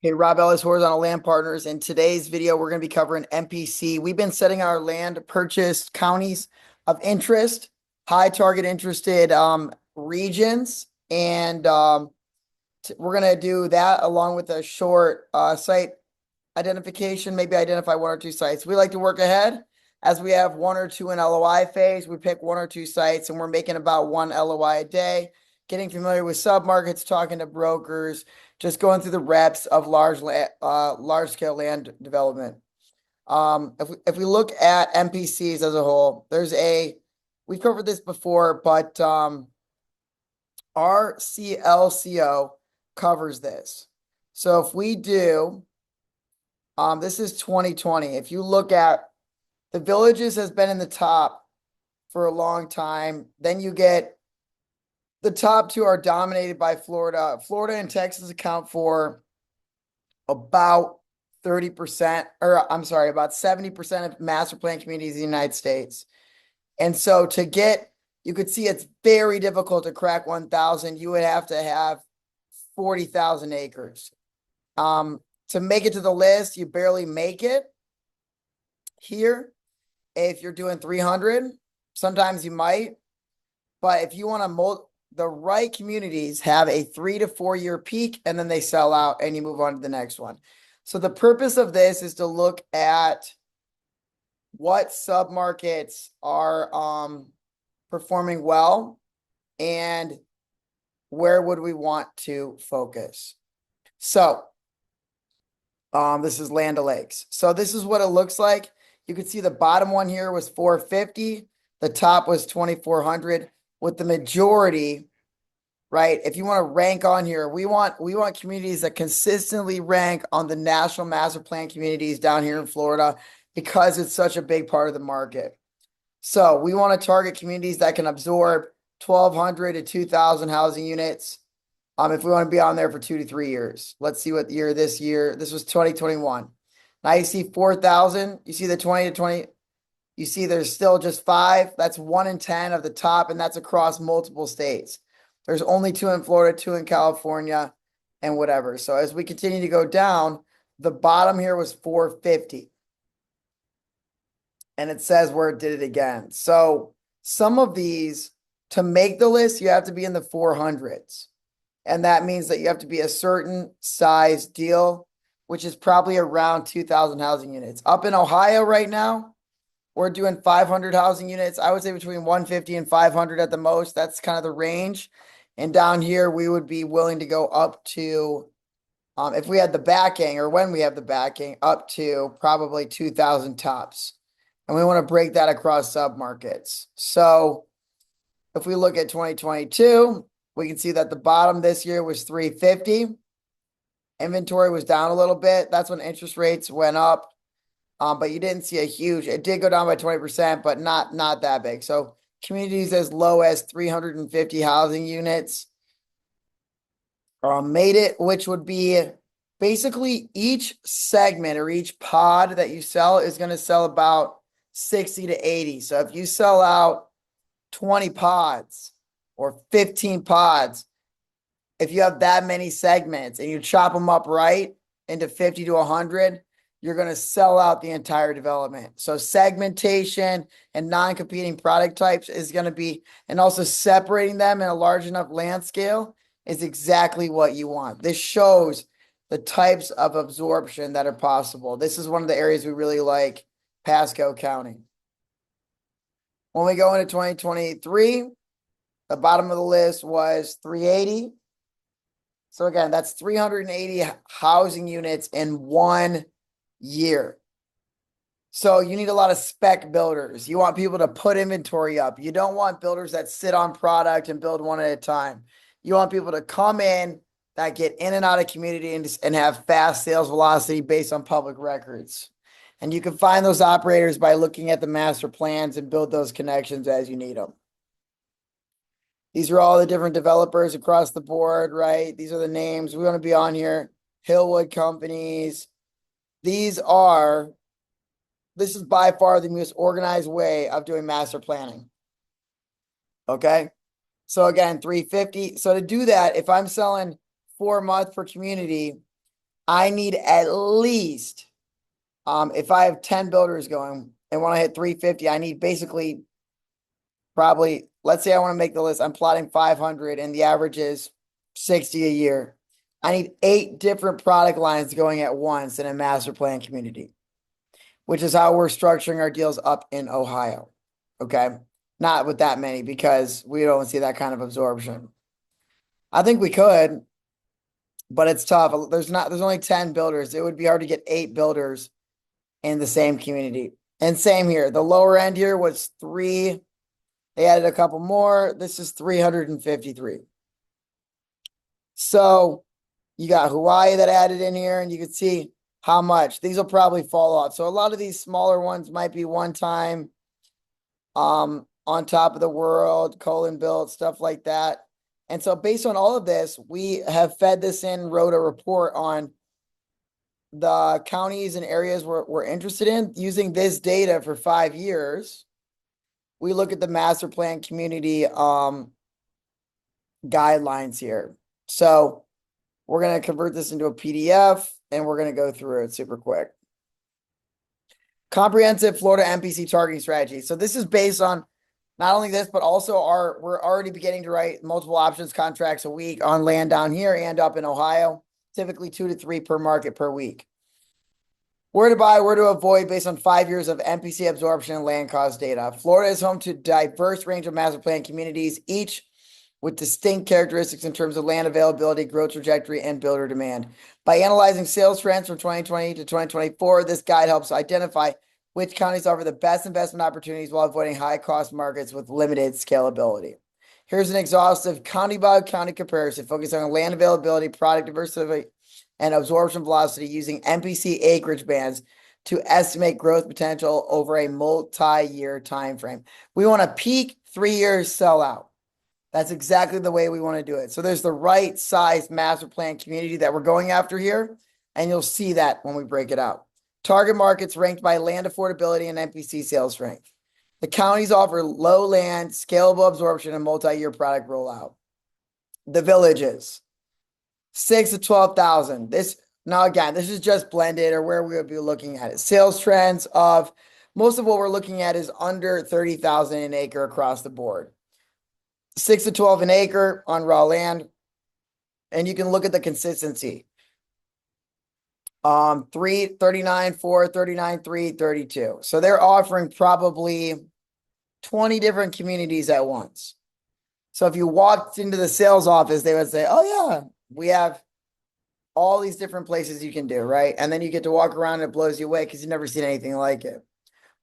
Hey, Rob Ellis, Horizontal Land Partners. In today's video, we're going to be covering MPC. We've been setting our land purchase counties of interest, high target interested regions, and we're going to do that along with a short site identification, maybe identify one or two sites. We like to work ahead as we have one or two in LOI phase. We pick one or two sites and we're making about one LOI a day, getting familiar with submarkets, talking to brokers, just going through the reps of large scale land development. If we look at MPCs as a whole, we covered this before, but our CLCO covers this. So if we do, this is 2020. If you look at the villages has been in the top for a long time, then you get the top two are dominated by Florida. Florida and Texas account for about 30%, or I'm sorry, about 70% of master plan communities in the United States. And so you could see it's very difficult to crack 1,000. You would have to have 40,000 acres. To make it to the list, you barely make it here. If you're doing 300, sometimes you might. But if you want to the right communities have a 3 to 4 year peak and then they sell out and you move on to the next one. So the purpose of this is to look at what submarkets are performing well and where would we want to focus. So this is Land O'Lakes. So this is what it looks like. You can see the bottom one here was 450. The top was 2,400. With the majority, right? If you want to rank on here, we want communities that consistently rank on the national master plan communities down here in Florida because it's such a big part of the market. So we want to target communities that can absorb 1,200 to 2,000 housing units. If we want to be on there for 2 to 3 years. Let's see what year. This was 2021. Now you see 4,000. You see the 20 to 20. You see there's still just 5. That's 1 in 10 of the top, and that's across multiple states. There's only 2 in Florida, 2 in California, and whatever. So as we continue to go down, the bottom here was 450. And it says where it did it again. So some of these, to make the list, you have to be in the 400s. And that means that you have to be a certain size deal, which is probably around 2,000 housing units. Up in Ohio right now, we're doing 500 housing units. I would say between 150 and 500 at the most. That's kind of the range. And down here, we would be willing to go up to, if we had the backing or when we have the backing, up to probably 2,000 tops. And we want to break that across submarkets. So if we look at 2022, we can see that the bottom this year was 350. Inventory was down a little bit. That's when interest rates went up. But you didn't see it did go down by 20%, but not that big. So communities as low as 350 housing units made it, which would be basically each segment or each pod that you sell is going to sell about 60 to 80. So if you sell out 20 pods or 15 pods, if you have that many segments and you chop them up right into 50 to 100, you're going to sell out the entire development. So segmentation and non-competing product types is going to be, and also separating them in a large enough land scale is exactly what you want. This shows the types of absorption that are possible. This is one of the areas we really like, Pasco County. When we go into 2023, the bottom of the list was 380. So again, that's 380 housing units in 1 year. So you need a lot of spec builders. You want people to put inventory up. You don't want builders that sit on product and build one at a time. You want people to come in that get in and out of community and have fast sales velocity based on public records. And you can find those operators by looking at the master plans and build those connections as you need them. These are all the different developers across the board, right? These are the names. We want to be on here. Hillwood Companies. This is by far the most organized way of doing master planning. Okay. So again, 350. So to do that, if I'm selling 4 months per community, I need at least, if I have 10 builders going and when I hit 350, I need basically probably, let's say I want to make the list. I'm plotting 500 and the average is 60 a year. I need 8 different product lines going at once in a master plan community, which is how we're structuring our deals up in Ohio. Okay. Not with that many because we don't see that kind of absorption. I think we could, but it's tough. There's only 10 builders. It would be hard to get 8 builders in the same community. And same here. The lower end here was 3. They added a couple more. This is 353. So you got Hawaii that added in here, and you can see how much. These will probably fall off. So a lot of these smaller ones might be one time on top of the world, colon built, stuff like that. And so based on all of this, we have fed this in, wrote a report on the counties and areas we're interested in using this data for 5 years. We look at the master plan community guidelines here. So we're going to convert this into a PDF and we're going to go through it super quick. Comprehensive Florida MPC targeting strategy. So this is based on not only this, but also we're already beginning to write multiple options contracts a week on land down here and up in Ohio, typically 2 to 3 per market per week. Where to buy, where to avoid based on 5 years of MPC absorption and land cost data. Florida is home to a diverse range of master plan communities, each with distinct characteristics in terms of land availability, growth trajectory, and builder demand. By analyzing sales trends from 2020 to 2024, this guide helps identify which counties offer the best investment opportunities while avoiding high-cost markets with limited scalability. Here's an exhaustive county-by-county comparison focusing on land availability, product diversity, and absorption velocity using MPC acreage bands to estimate growth potential over a multi-year time frame. We want to peak 3 years sellout. That's exactly the way we want to do it. So there's the right size master plan community that we're going after here, and you'll see that when we break it out. Target markets ranked by land affordability and MPC sales strength. The counties offer low land, scalable absorption, and multi-year product rollout. The villages, 6 to 12,000. This is just blended or where we would be looking at it. Sales trends of most of what we're looking at is under 30,000 an acre across the board. 6 to 12 an acre on raw land. And you can look at the consistency. 3, 39, 4, 39, 3, 32. So they're offering probably 20 different communities at once. So if you walked into the sales office, they would say, oh yeah, we have all these different places you can do, right? And then you get to walk around and it blows you away because you've never seen anything like it.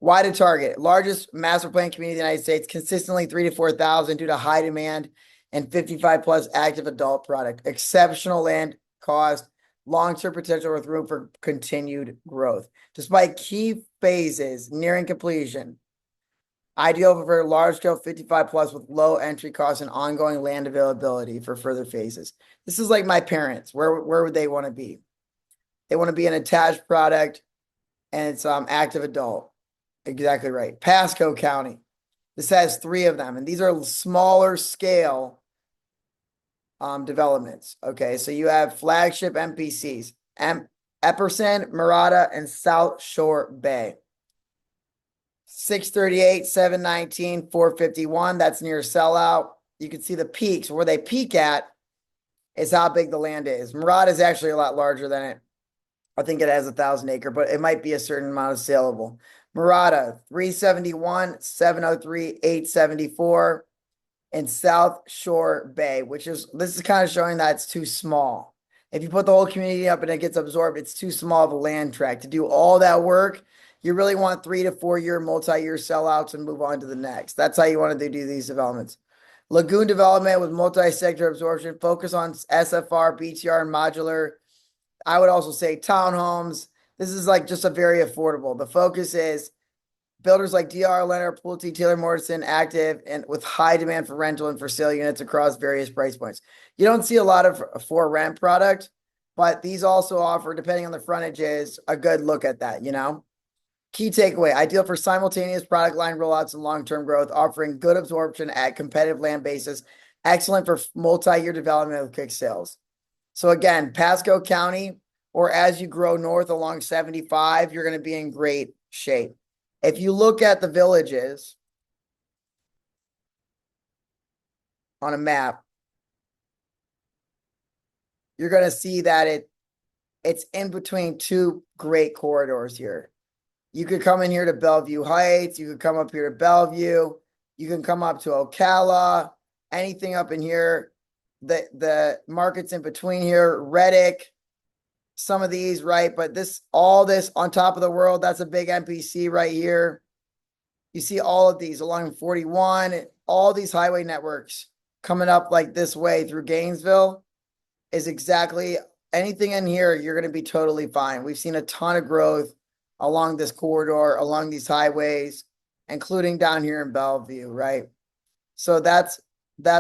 Why to target? Largest master plan community in the United States, consistently 3 to 4,000 due to high demand and 55 plus active adult product. Exceptional land cost, long-term potential with room for continued growth. Despite key phases nearing completion, ideal for large-scale 55 plus with low entry costs and ongoing land availability for further phases. This is like my parents. Where would they want to be? They want to be an attached product and it's active adult. Exactly right. Pasco County. This has 3 of them, and these are smaller scale developments. Okay, so you have flagship MPCs, Epperson, Murata, and South Shore Bay. 638, 719, 451. That's near sellout. You can see the peaks. Where they peak at is how big the land is. Murata is actually a lot larger than it. I think it has 1,000 acre, but it might be a certain amount of saleable. Murata, 371, 703, 874, and South Shore Bay, this is kind of showing that it's too small. If you put the whole community up and it gets absorbed, it's too small of a land tract. To do all that work, you really want 3 to 4 year, multi-year sellouts and move on to the next. That's how you want to do these developments. Lagoon development with multi-sector absorption, focus on SFR, BTR, and modular. I would also say townhomes. This is like just a very affordable. The focus is builders like DR, Leonard, Pulte, Taylor Morrison, active and with high demand for rental and for sale units across various price points. You don't see a lot of for rent product, but these also offer, depending on the frontages, a good look at that, Key takeaway, ideal for simultaneous product line rollouts and long-term growth, offering good absorption at competitive land basis, excellent for multi-year development with quick sales. So again, Pasco County, or as you grow north along 75, you're going to be in great shape. If you look at the villages on a map, you're going to see that it's in between two great corridors here. You could come in here to Bellevue Heights. You could come up here to Bellevue. You can come up to Ocala, anything up in here. The markets in between here, Reddick, some of these, right? But all this on top of the world, that's a big MPC right here. You see all of these along 41, all these highway networks coming up like this way through Gainesville is exactly anything in here. You're going to be totally fine. We've seen a ton of growth along this corridor, along these highways, including down here in Bellevue, right? So that's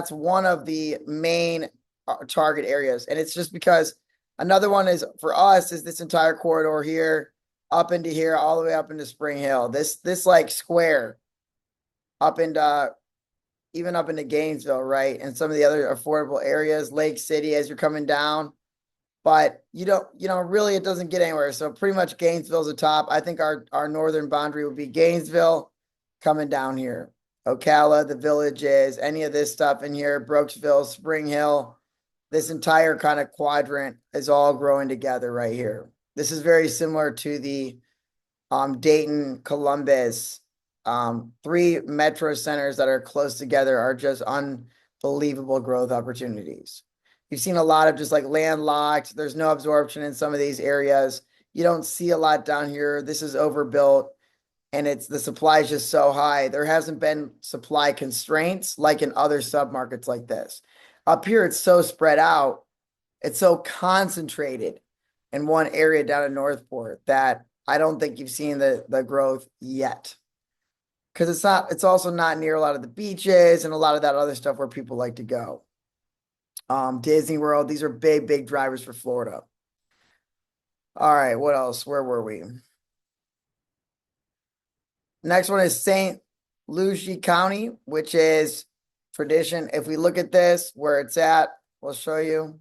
one of the main target areas. And it's just because another one is for us is this entire corridor here, up into here, all the way up into Spring Hill. This like square up into even up into Gainesville, right? And some of the other affordable areas, Lake City as you're coming down. But really it doesn't get anywhere. So pretty much Gainesville's the top. I think our northern boundary would be Gainesville coming down here. Ocala, the villages, any of this stuff in here, Brooksville, Spring Hill, this entire kind of quadrant is all growing together right here. This is very similar to the Dayton, Columbus, 3 metro centers that are close together are just unbelievable growth opportunities. You've seen a lot of just like landlocked. There's no absorption in some of these areas. You don't see a lot down here. This is overbuilt and the supply is just so high. There hasn't been supply constraints like in other submarkets like this. Up here, it's so spread out. It's so concentrated in one area down in Northport that I don't think you've seen the growth yet. Because it's also not near a lot of the beaches and a lot of that other stuff where people like to go. Disney World, these are big drivers for Florida. All right, what else? Where were we? Next one is St. Lucie County, which is tradition. If we look at this, where it's at, we'll show you.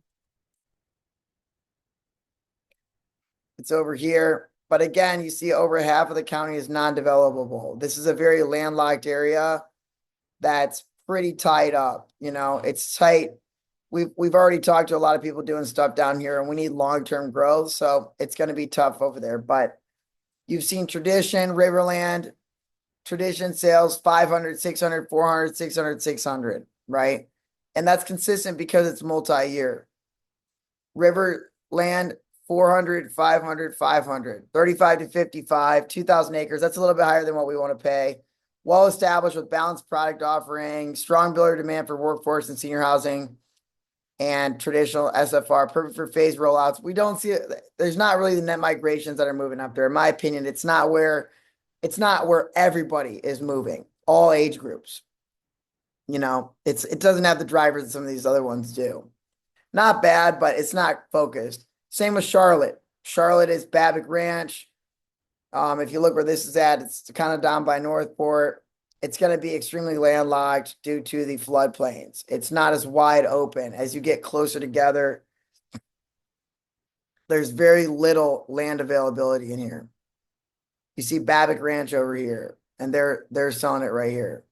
It's over here. But again, you see over half of the county is non-developable. This is a very landlocked area that's pretty tied up. It's tight. We've already talked to a lot of people doing stuff down here, and we need long-term growth. So it's going to be tough over there. But you've seen Tradition, Riverland, Tradition sales 500, 600, 400, 600, 600, right? And that's consistent because it's multi-year. Riverland 400, 500, 500, 35 to 55, 2,000 acres. That's a little bit higher than what we want to pay. Well established with balanced product offering, strong builder demand for workforce and senior housing, and traditional SFR, perfect for phase rollouts. We don't see it. There's not really the net migrations that are moving up there. In my opinion, it's not where everybody is moving, all age groups. It doesn't have the drivers that some of these other ones do. Not bad, but it's not focused. Same with Charlotte. Charlotte is Babbitt Ranch. If you look where this is at, it's kind of down by Northport. It's going to be extremely landlocked due to the floodplains. It's not as wide open. As you get closer together, there's very little land availability in here. You see Babbitt Ranch over here, and they're selling it right here.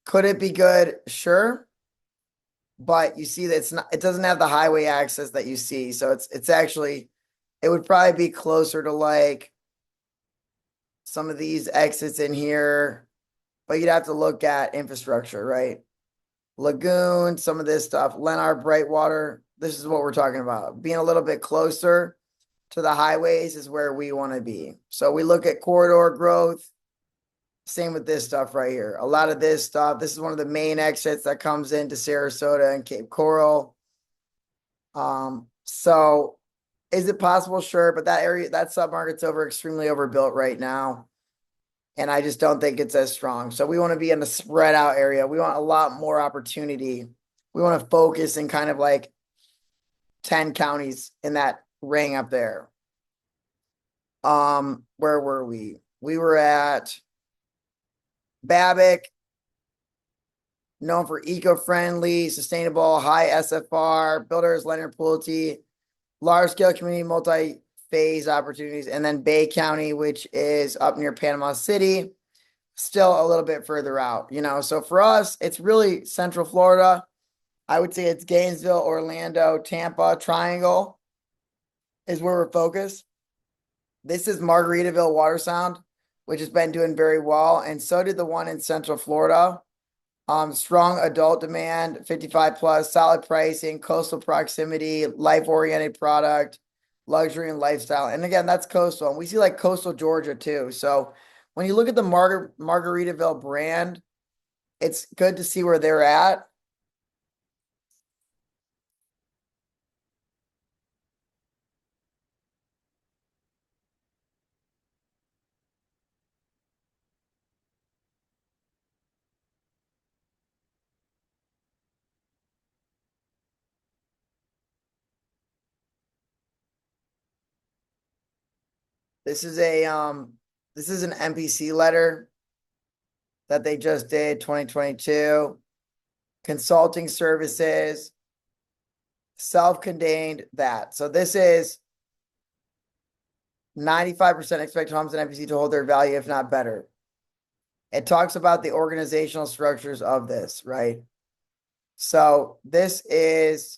Could it be good? Sure. But you see that it doesn't have the highway access that you see. So it would probably be closer to like some of these exits in here, but you'd have to look at infrastructure, right? Lagoon, some of this stuff, Leonard, Brightwater. This is what we're talking about. Being a little bit closer to the highways is where we want to be. So we look at corridor growth. Same with this stuff right here. A lot of this stuff. This is one of the main exits that comes into Sarasota and Cape Coral. So is it possible? Sure. But that submarket's extremely overbuilt right now. And I just don't think it's as strong. So we want to be in the spread out area. We want a lot more opportunity. We want to focus in kind of like 10 counties in that ring up there. Where were we? We were at Babbitt, known for eco-friendly, sustainable, high SFR, builders, Leonard Pulte, large scale community multi-phase opportunities, and then Bay County, which is up near Panama City, still a little bit further out, you know. So for us, it's really Central Florida. I would say it's Gainesville, Orlando, Tampa, Triangle is where we're focused. This is Margaritaville Water Sound, which has been doing very well, and so did the one in Central Florida. Strong adult demand, 55 plus, solid pricing, coastal proximity, life-oriented product, luxury and lifestyle. And again, that's coastal. And we see like coastal Georgia too. So when you look at the Margaritaville brand, it's good to see where they're at. This is an MPC letter that they just did 2022. Consulting services, self-contained that. So this is 95% expect homes in MPC to hold their value, if not better. It talks about the organizational structures of this, right? So this is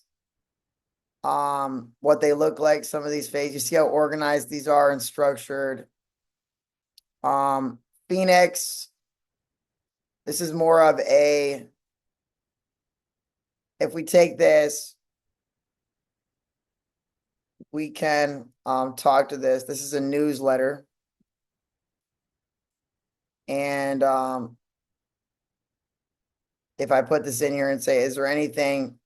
what they look like, some of these phases. You see how organized these are and structured. Phoenix, this is more of a, if we take this, we can talk to this. This is a newsletter. And if I put this in here and say, is there anything,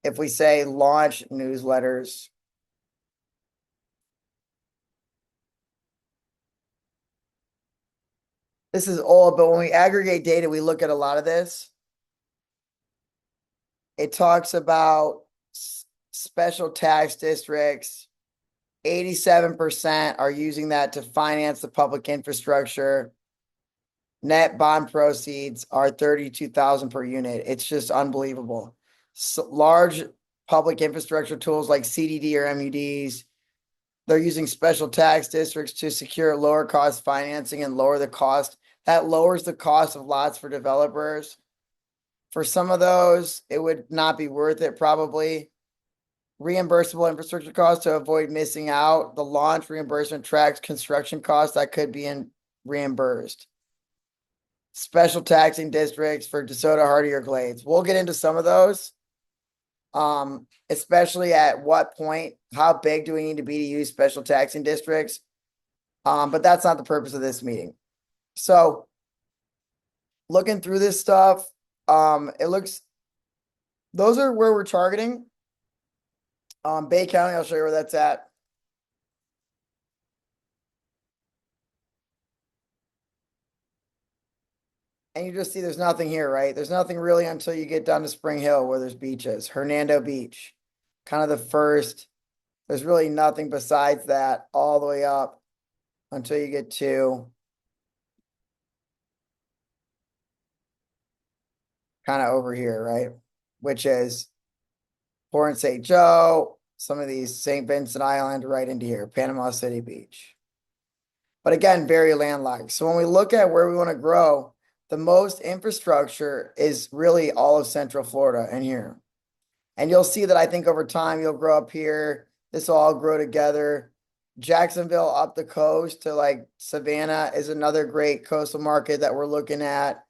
if we say launch newsletters, this is old, but when we aggregate data, we look at a lot of this. It talks about special tax districts. 87% are using that to finance the public infrastructure. Net bond proceeds are $32,000 per unit. It's just unbelievable. So large public infrastructure tools like CDD or MUDs, they're using special tax districts to secure lower cost financing and lower the cost. That lowers the cost of lots for developers. For some of those, it would not be worth it probably. Reimbursable infrastructure costs to avoid missing out. The launch reimbursement tracks construction costs that could be reimbursed. Special taxing districts for DeSoto, Hardy, or Glades. We'll get into some of those. Especially at what point, how big do we need to be to use special taxing districts? But that's not the purpose of this meeting. So looking through this stuff, it looks, those are where we're targeting. Bay County, I'll show you where that's at. And you just see there's nothing here, right? There's nothing really until you get down to Spring Hill where there's beaches. Hernando Beach, kind of the first. There's really nothing besides that all the way up until you get to kind of over here, right? Which is Port St. Joe, some of these St. Vincent Island right into here, Panama City Beach. But again, very landlocked. So when we look at where we want to grow, the most infrastructure is really all of Central Florida and here. And you'll see that I think over time, you'll grow up here. This will all grow together. Jacksonville up the coast to like Savannah is another great coastal market that we're looking at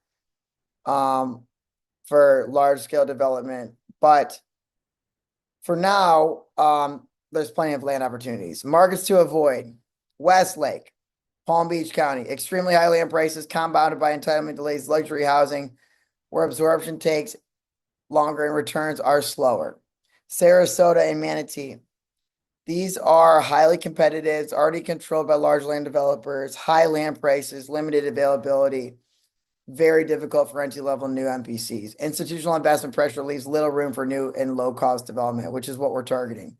for large scale development. But for now, there's plenty of land opportunities. Markets to avoid: Westlake, Palm Beach County, extremely high land prices compounded by entitlement delays, luxury housing, where absorption takes longer and returns are slower. Sarasota and Manatee. These are highly competitive, already controlled by large land developers, high land prices, limited availability, very difficult for entry-level new MPCs. Institutional investment pressure leaves little room for new and low-cost development, which is what we're targeting.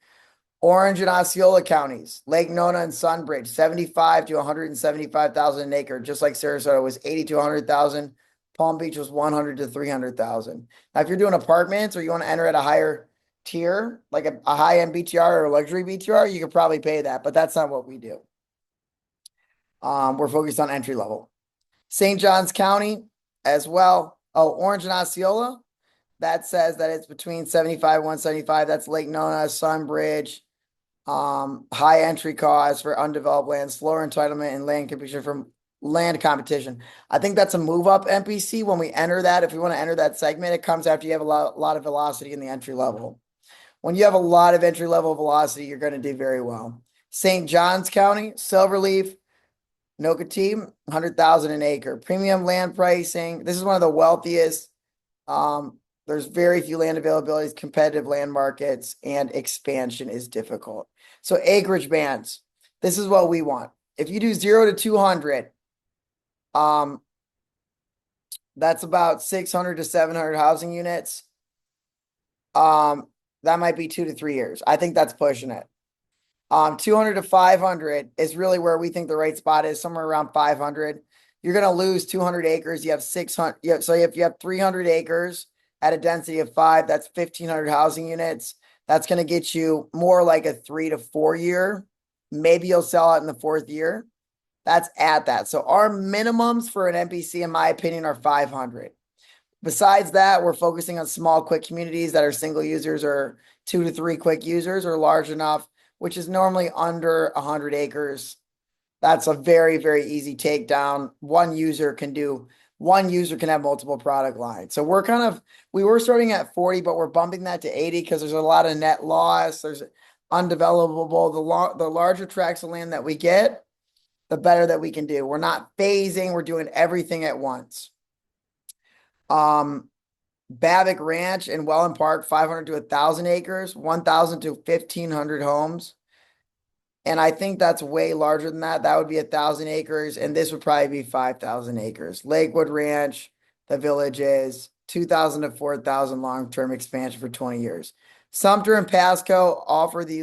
Orange and Osceola counties, Lake Nona and Sunbridge, 75 to 175,000 an acre, just like Sarasota was 80 to 100,000. Palm Beach was 100 to 300,000. Now, if you're doing apartments or you want to enter at a higher tier, like a high-end BTR or a luxury BTR, you could probably pay that, but that's not what we do. We're focused on entry level. St. Johns County as well. Oh, Orange and Osceola. That says that it's between 75 and 175. That's Lake Nona, Sunbridge. High entry costs for undeveloped land, slower entitlement, and land competition from land competition. I think that's a move up MPC when we enter that. If we want to enter that segment, it comes after you have a lot of velocity in the entry level. When you have a lot of entry level velocity, you're going to do very well. St. Johns County, Silverleaf, Nocatee, 100,000 an acre. Premium land pricing. This is one of the wealthiest. There's very few land availabilities, competitive land markets, and expansion is difficult. So acreage bands. This is what we want. If you do 0 to 200, that's about 600 to 700 housing units. That might be 2 to 3 years. I think that's pushing it. 200 to 500 is really where we think the right spot is, somewhere around 500. You're going to lose 200 acres. You have 600. So if you have 300 acres at a density of 5, that's 1,500 housing units. That's going to get you more like a 3 to 4 year. Maybe you'll sell it in the 4th year. That's at that. So our minimums for an MPC, in my opinion, are 500. Besides that, we're focusing on small, quick communities that are single users or 2 to 3 quick users or large enough, which is normally under 100 acres. That's a very, very easy takedown. One user can have multiple product lines. So we were starting at 40, but we're bumping that to 80 because there's a lot of net loss. There's undevelopable. The larger tracts of land that we get, the better that we can do. We're not phasing. We're doing everything at once. Babbitt Ranch in Welland Park, 500 to 1,000 acres, 1,000 to 1,500 homes. And I think that's way larger than that. That would be 1,000 acres, and this would probably be 5,000 acres. Lakewood Ranch, the Villages, 2,000 to 4,000 long-term expansion for 20 years. Sumter and Pasco offer the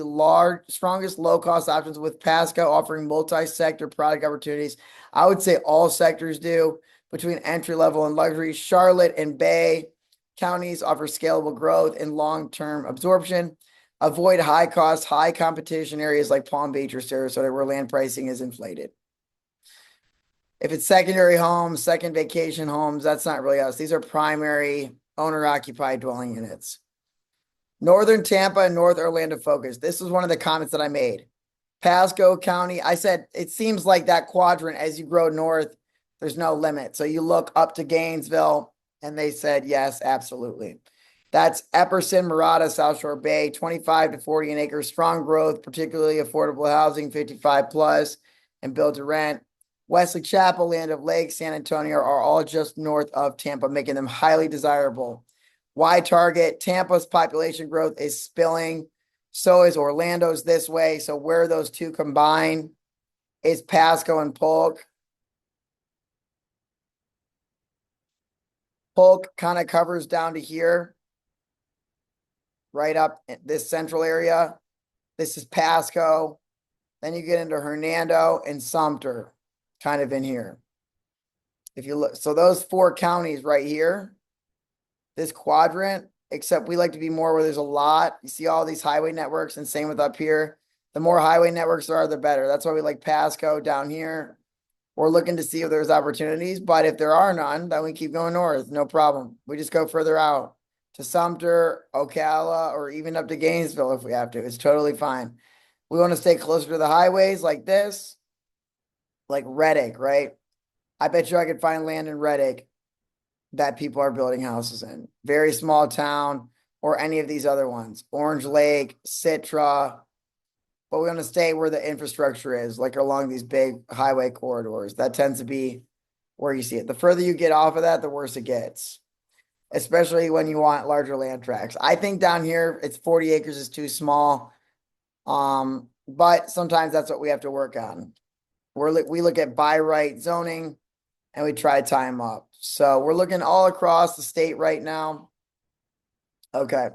strongest low-cost options, with Pasco offering multi-sector product opportunities. I would say all sectors do, between entry-level and luxury. Charlotte and Bay counties offer scalable growth and long-term absorption. Avoid high cost, high competition areas like Palm Beach or Sarasota, where land pricing is inflated. If it's secondary homes, second vacation homes, that's not really us. These are primary owner-occupied dwelling units. Northern Tampa and North Orlando focus. This was one of the comments that I made. Pasco County, I said, it seems like that quadrant, as you grow north, there's no limit. So you look up to Gainesville, and they said, yes, absolutely. That's Epperson, Murata, South Shore Bay, 25 to 40 an acre, strong growth, particularly affordable housing, 55 plus, and build to rent. Wesley Chapel, Land of Lake, San Antonio are all just north of Tampa, making them highly desirable. Why target? Tampa's population growth is spilling. So is Orlando's this way. So where those two combine is Pasco and Polk. Polk kind of covers down to here, right up in this central area. This is Pasco. Then you get into Hernando and Sumter, kind of in here. If you look, so those 4 counties right here, this quadrant, except we like to be more where there's a lot. You see all these highway networks, and same with up here. The more highway networks there are, the better. That's why we like Pasco down here. We're looking to see if there's opportunities, but if there are none, then we keep going north. No problem. We just go further out to Sumter, Ocala, or even up to Gainesville if we have to. It's totally fine. We want to stay closer to the highways like this, like Reddick, right? I bet you I could find land in Reddick that people are building houses in. Very small town, or any of these other ones. Orange Lake, Citra. But we want to stay where the infrastructure is, like along these big highway corridors. That tends to be where you see it. The further you get off of that, the worse it gets, especially when you want larger land tracts. I think down here, it's 40 acres is too small. But sometimes that's what we have to work on. We look at by right zoning, and we try to tie them up. So we're looking all across the state right now. Okay,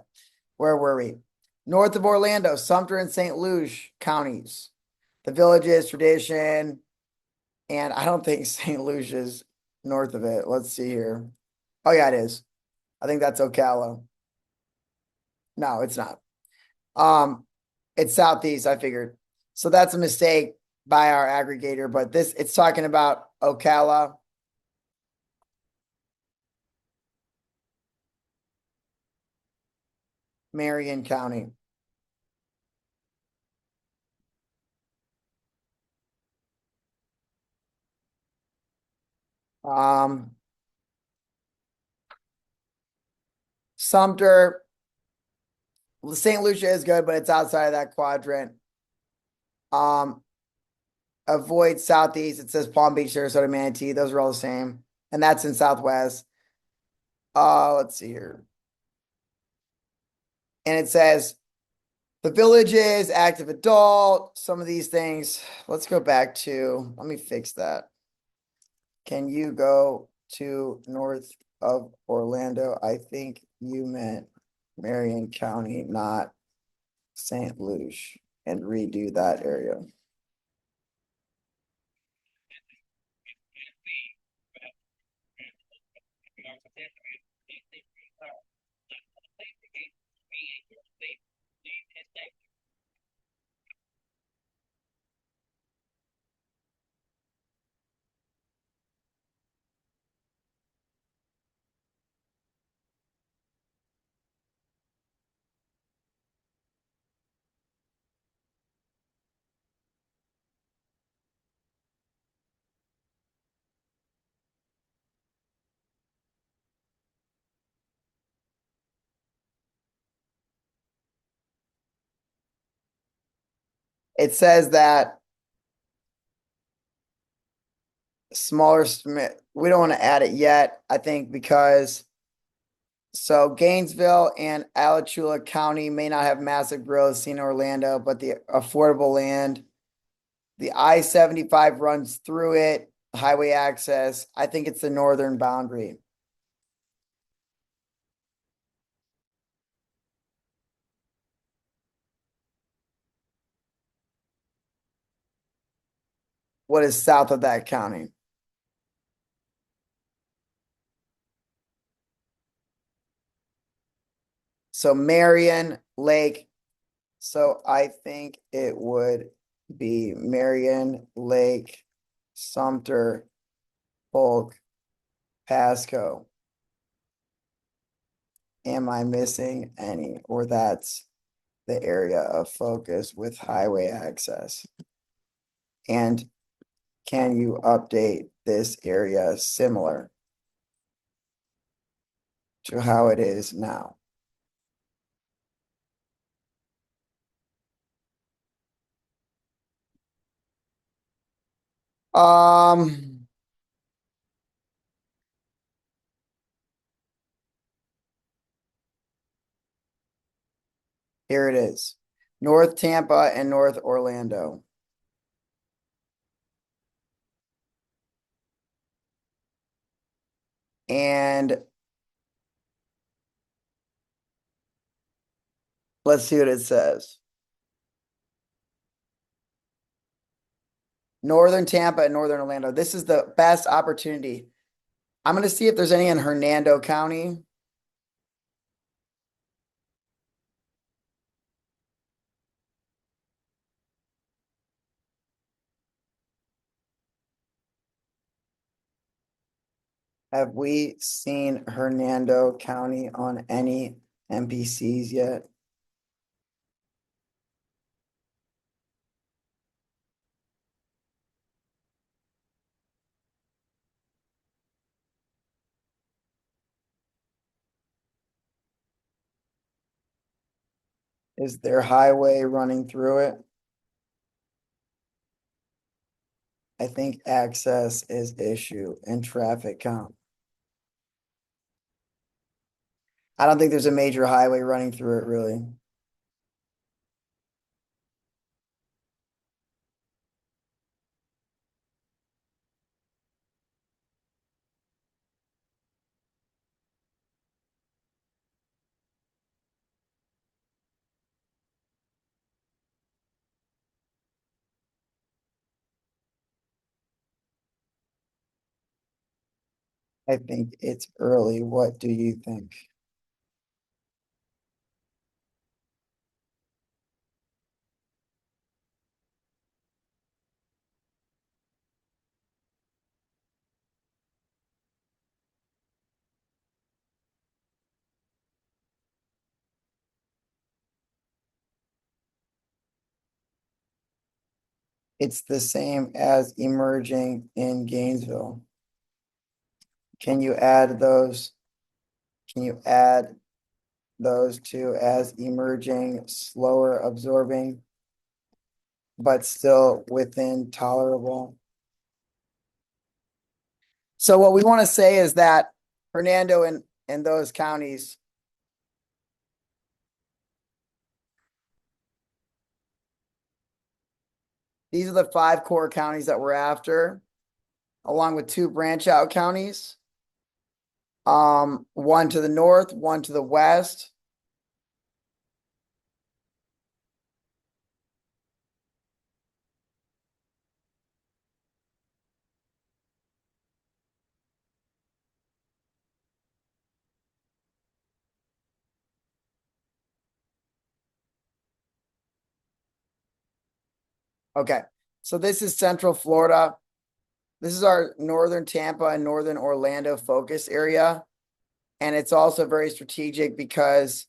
where were we? North of Orlando, Sumter and St. Lucie counties. The Villages, Tradition, and I don't think St. Lucie is north of it. Let's see here. Oh, yeah, it is. I think that's Ocala. No, it's not. It's southeast, I figured. So that's a mistake by our aggregator, but it's talking about Ocala. Marion County. Um, Sumter, St. Lucia is good, but it's outside of that quadrant. Um, avoid southeast. It says Palm Beach, Sarasota, Manatee. Those are all the same. And that's in Southwest. Let's see here. And it says the villages, active adult, some of these things. Let's go back to, let me fix that. Can you go to north of Orlando? I think you meant Marion County, not St. Lucie, and redo that area. It says that smaller, we don't want to add it yet, I think, because so Gainesville and Alachua County may not have massive growth seen in Orlando, but the affordable land, the I-75 runs through it, highway access. I think it's the northern boundary. What is south of that county? So Marion Lake. So I think it would be Marion Lake, Sumter, Polk, Pasco. Am I missing any? Or that's the area of focus with highway access? And can you update this area similar to how it is now? Um, Here it is. North Tampa and North Orlando. And let's see what it says. Northern Tampa and Northern Orlando. This is the best opportunity. I'm going to see if there's any in Hernando County. Have we seen Hernando County on any MPCs yet? Is there highway running through it? I think access is issue and traffic count. I don't think there's a major highway running through it, really. I think it's early. What do you think? It's the same as emerging in Gainesville. Can you add those? Can you add those two as emerging, slower absorbing, but still within tolerable? So what we want to say is that Hernando and those counties, these are the 5 core counties that we're after, along with 2 branch out counties. One to the north, one to the west. Okay, so this is Central Florida. This is our northern Tampa and northern Orlando focus area. And it's also very strategic because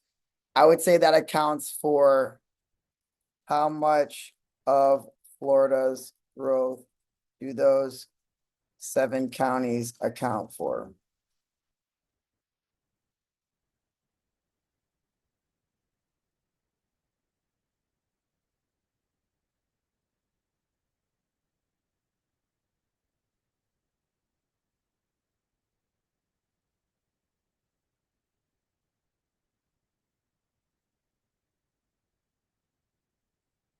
I would say that accounts for how much of Florida's growth do those 7 counties account for?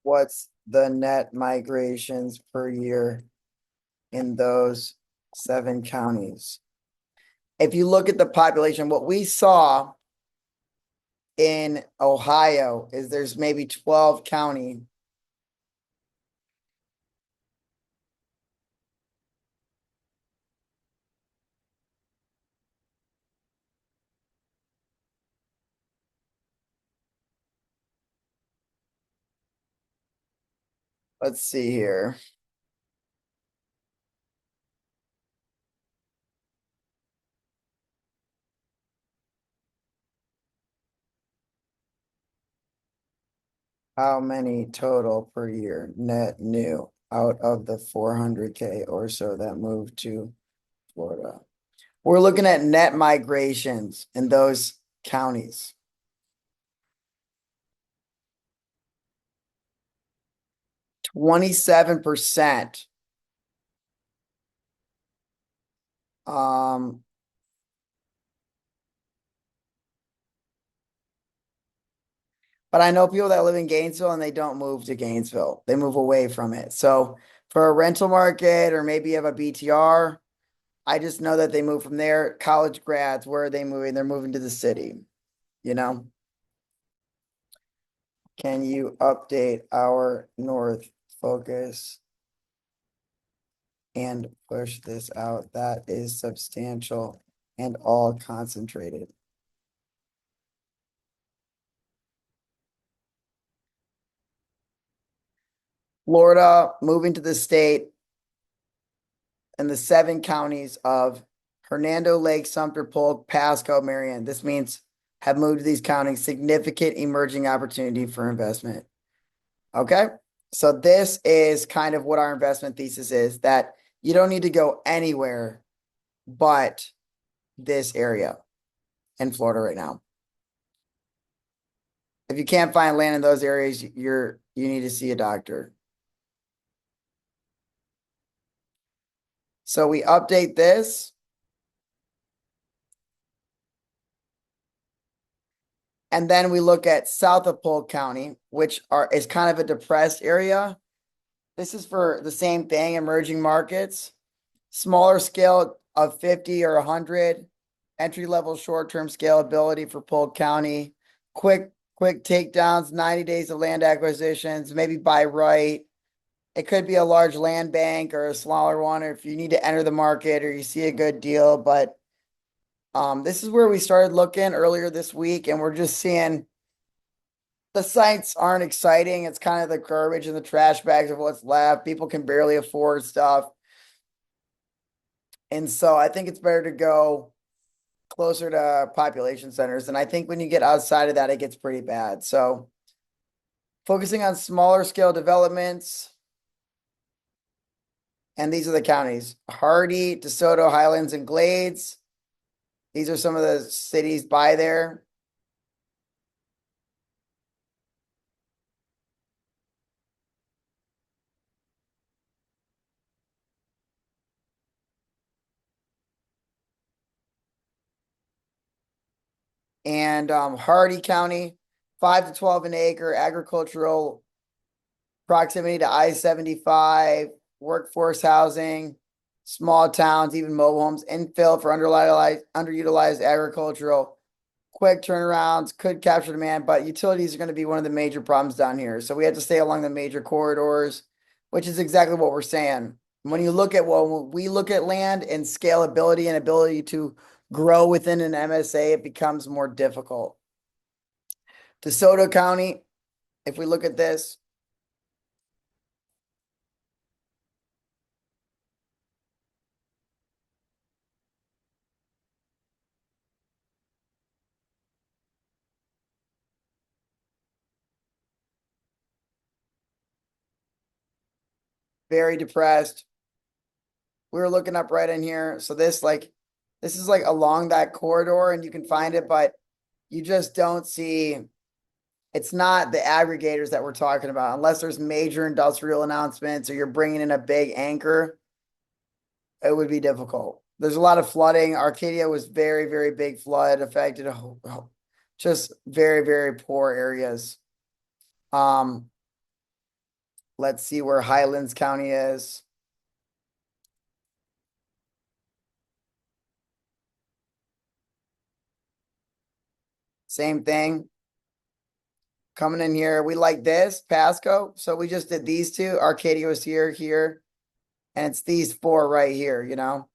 What's the net migrations per year in those 7 counties? If you look at the population, what we saw in Ohio is there's maybe 12 county. Let's see here. How many total per year net new out of the 400K or so that moved to Florida? We're looking at net migrations in those counties. 27%. But I know people that live in Gainesville and they don't move to Gainesville. They move away from it. So for a rental market or maybe you have a BTR, I just know that they move from there. College grads, where are they moving? They're moving to the city, you know? Can you update our North focus and push this out? That is substantial and all concentrated. Florida moving to the state and the 7 counties of Hernando, Lake, Sumter, Polk, Pasco, Marion. This means have moved to these counties, significant emerging opportunity for investment. Okay. So this is kind of what our investment thesis is, that you don't need to go anywhere but this area in Florida right now. If you can't find land in those areas, you need to see a doctor. So we update this. And then we look at south of Polk County, which is kind of a depressed area. This is for the same thing, emerging markets, smaller scale of 50 or 100, entry-level short-term scalability for Polk County, quick takedowns, 90 days of land acquisitions, maybe by right. It could be a large land bank or a smaller one, or if you need to enter the market or you see a good deal. But this is where we started looking earlier this week, and we're just seeing the sites aren't exciting. It's kind of the garbage and the trash bags of what's left. People can barely afford stuff. And so I think it's better to go closer to population centers. And I think when you get outside of that, it gets pretty bad. So focusing on smaller scale developments, And these are the counties: Hardy, DeSoto, Highlands, and Glades. These are some of the cities by there. And Hardy County, 5 to 12 an acre, agricultural, proximity to I-75, workforce housing, small towns, even mobile homes, infill for underutilized agricultural, quick turnarounds, could capture demand, but utilities are going to be one of the major problems down here. So we have to stay along the major corridors, which is exactly what we're saying. When you look at when we look at land and scalability and ability to grow within an MSA, it becomes more difficult. DeSoto County, if we look at this, very depressed. We were looking up right in here. So this is like along that corridor and you can find it, but you just don't see, it's not the aggregators that we're talking about unless there's major industrial announcements or you're bringing in a big anchor. It would be difficult. There's a lot of flooding. Arcadia was very, very big flood affected, just very, very poor areas. Let's see where Highlands County is. Same thing. Coming in here, we like this, Pasco. So we just did these two. Arcadia was here, and it's these four right here, you know.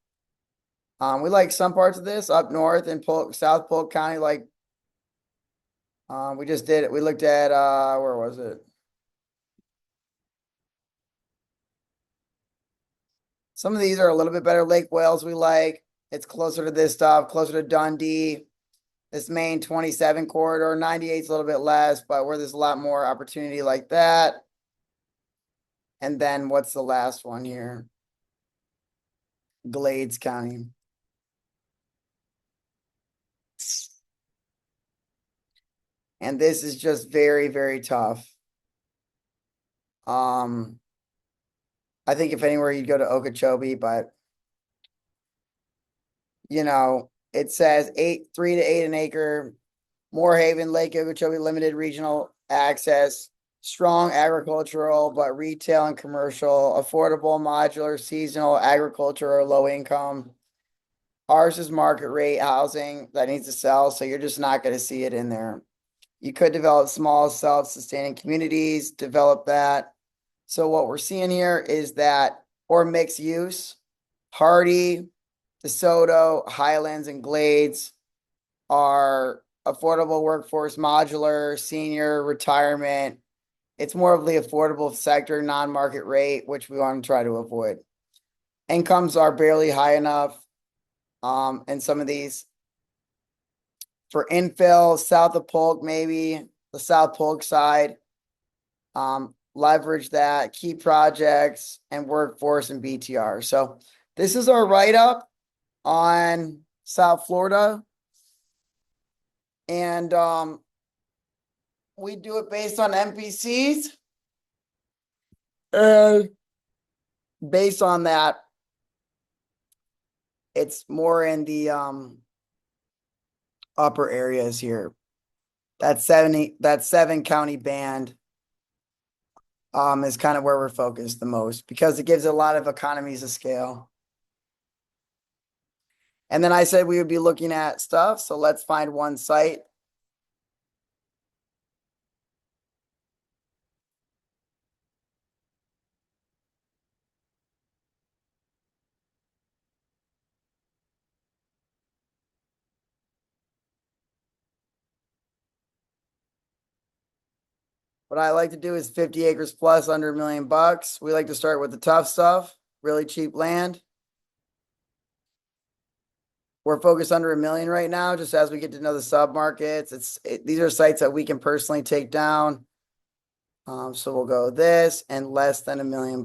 We like some parts of this up north in South Polk County, like we just did it. We looked at where was it? Some of these are a little bit better. Lake Wales, we like. It's closer to this stuff, closer to Dundee. This main 27 corridor, 98 is a little bit less, but where there's a lot more opportunity like that. And then what's the last one here? Glades County. And this is just very, very tough. I think if anywhere you'd go to Okeechobee, but you know, it says 3 to 8 an acre, Moorhaven, Lake Okeechobee, limited regional access, strong agricultural, but retail and commercial, affordable, modular, seasonal, agriculture, or low income. Ours is market rate housing that needs to sell, so you're just not going to see it in there. You could develop small self-sustaining communities, develop that. So what we're seeing here is that, or mixed use, Hardy, DeSoto, Highlands, and Glades are affordable workforce, modular, senior, retirement. It's more of the affordable sector, non-market rate, which we want to try to avoid. Incomes are barely high enough in some of these. For infill, south of Polk, maybe the South Polk side, leverage that, key projects, and workforce and BTR. So this is our write-up on South Florida. And we do it based on MPCs. Based on that, it's more in the upper areas here. That 7 county band is kind of where we're focused the most because it gives a lot of economies of scale. And then I said we would be looking at stuff. So let's find one site. What I like to do is 50 acres plus under $1 million. We like to start with the tough stuff, really cheap land. We're focused under $1 million right now, just as we get to know the submarkets. These are sites that we can personally take down. So we'll go this and less than $1 million.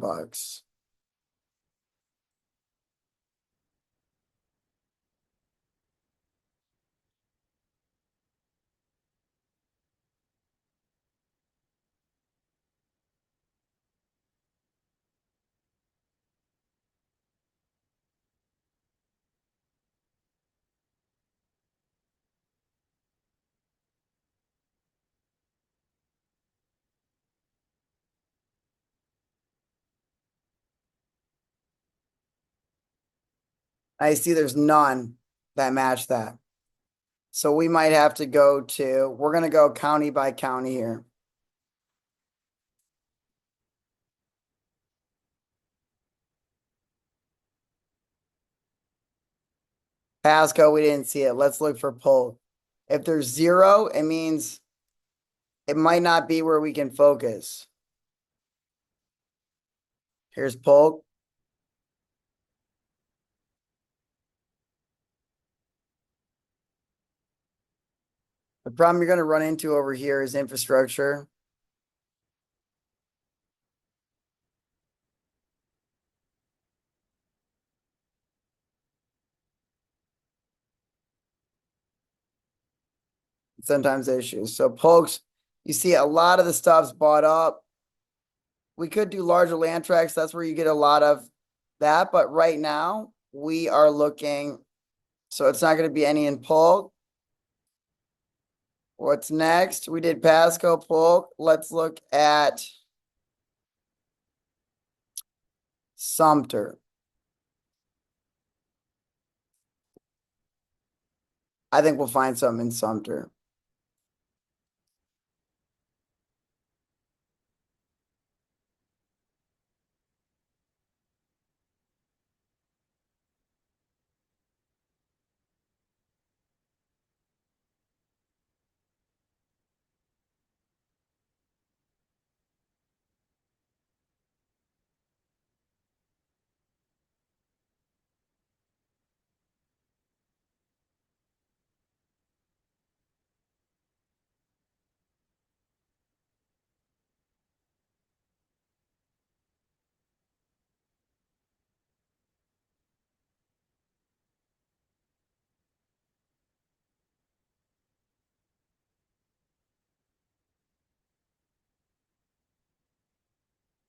I see there's none that match that. So we might have to go to, we're going to go county by county here. Pasco, we didn't see it. Let's look for Polk. If there's 0, it means it might not be where we can focus. Here's Polk. The problem you're going to run into over here is infrastructure. Sometimes issues. So Polk's, you see a lot of the stuff's bought up. We could do larger land tracts. That's where you get a lot of that. But right now we are looking, so it's not going to be any in Polk. What's next? We did Pasco, Polk. Let's look at Sumter. I think we'll find something in Sumter.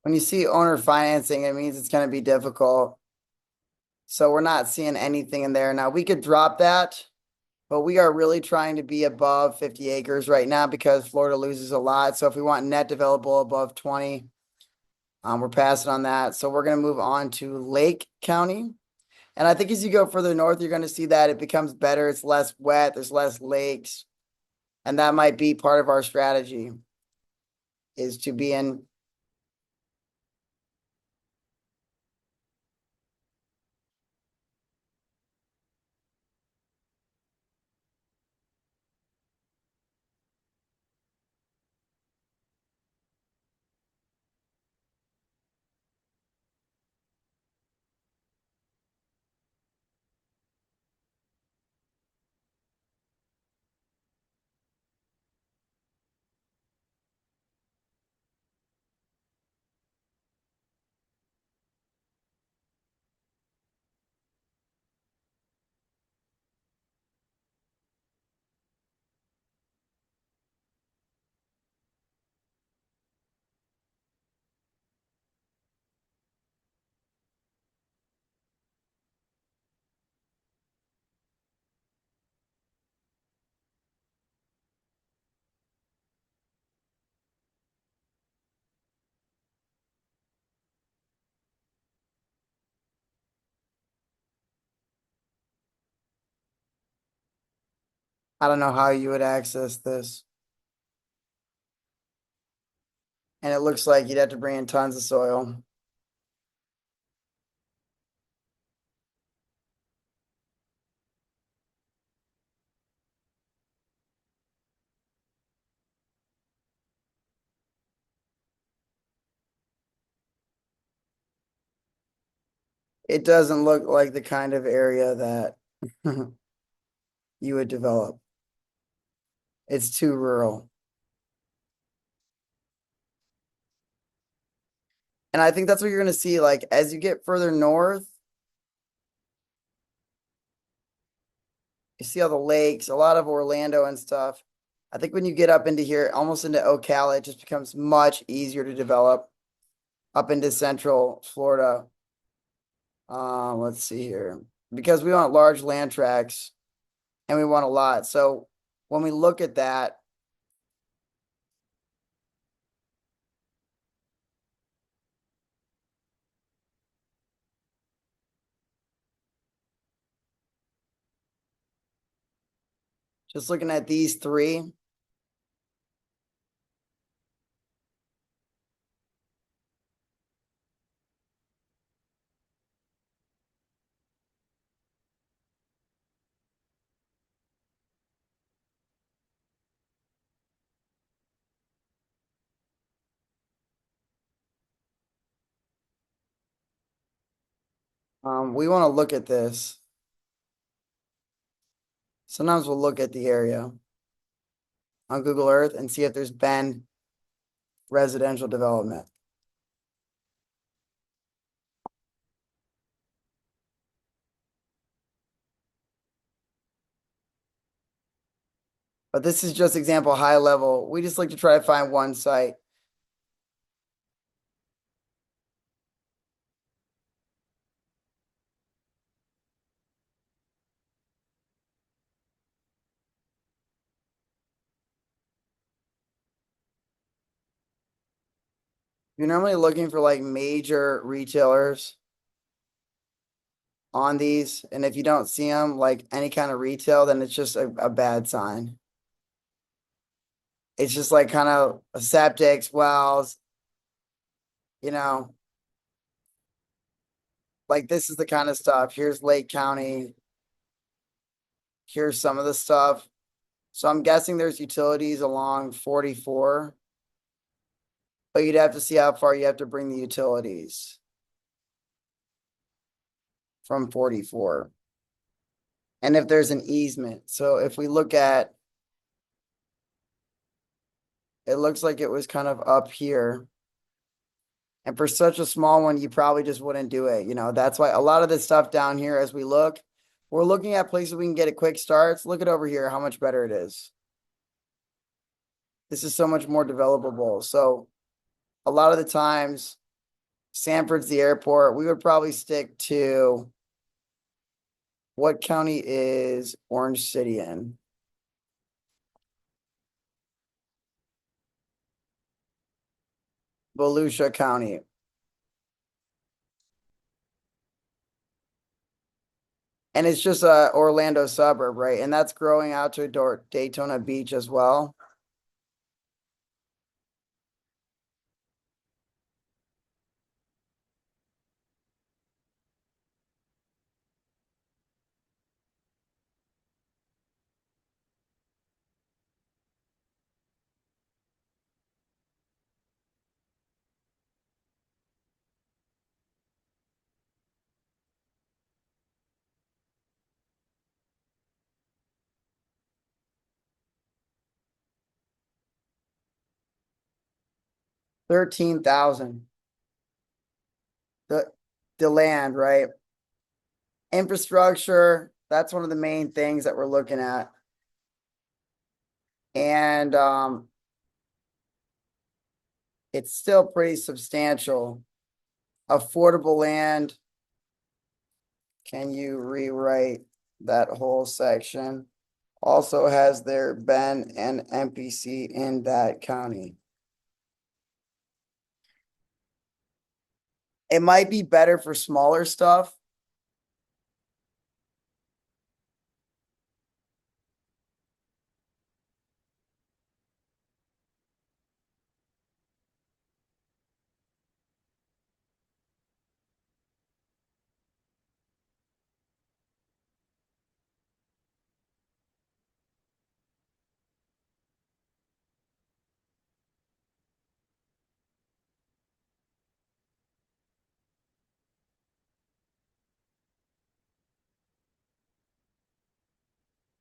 When you see owner financing, it means it's going to be difficult. So we're not seeing anything in there. Now we could drop that, but we are really trying to be above 50 acres right now because Florida loses a lot. So if we want net developable above 20, we're passing on that. So we're going to move on to Lake County. And I think as you go further north, you're going to see that it becomes better. It's less wet. There's less lakes. And that might be part of our strategy is to be in. I don't know how you would access this. And it looks like you'd have to bring in tons of soil. It doesn't look like the kind of area that you would develop. It's too rural. And I think that's what you're going to see. Like, as you get further north, you see all the lakes, a lot of Orlando and stuff. I think when you get up into here, almost into Ocala, it just becomes much easier to develop up into central Florida. Let's see here. Because we want large land tracts and we want a lot. So when we look at that, Just looking at these three. We want to look at this. Sometimes we'll look at the area on Google Earth and see if there's been residential development. But this is just example high level. We just like to try to find one site. You're normally looking for like major retailers on these. And if you don't see them, like any kind of retail, then it's just a bad sign. It's just like kind of septics, wells, you know, like this is the kind of stuff. Here's Lake County. Here's some of the stuff. So I'm guessing there's utilities along 44. But you'd have to see how far you have to bring the utilities from 44. And if there's an easement. So if we look at, it looks like it was kind of up here. And for such a small one, you probably just wouldn't do it. You know, that's why a lot of this stuff down here, as we look, we're looking at places we can get a quick starts. Look at over here, how much better it is. This is so much more developable. So a lot of the times, Sanford's the airport. We would probably stick to what county is Orange City in? Volusia County. And it's just a Orlando suburb, right? And that's growing out to Daytona Beach as well. $13,000. The the land, right? Infrastructure, that's one of the main things that we're looking at. And it's still pretty substantial. Affordable land. Can you rewrite that whole section? Also, has there been an MPC in that county? It might be better for smaller stuff.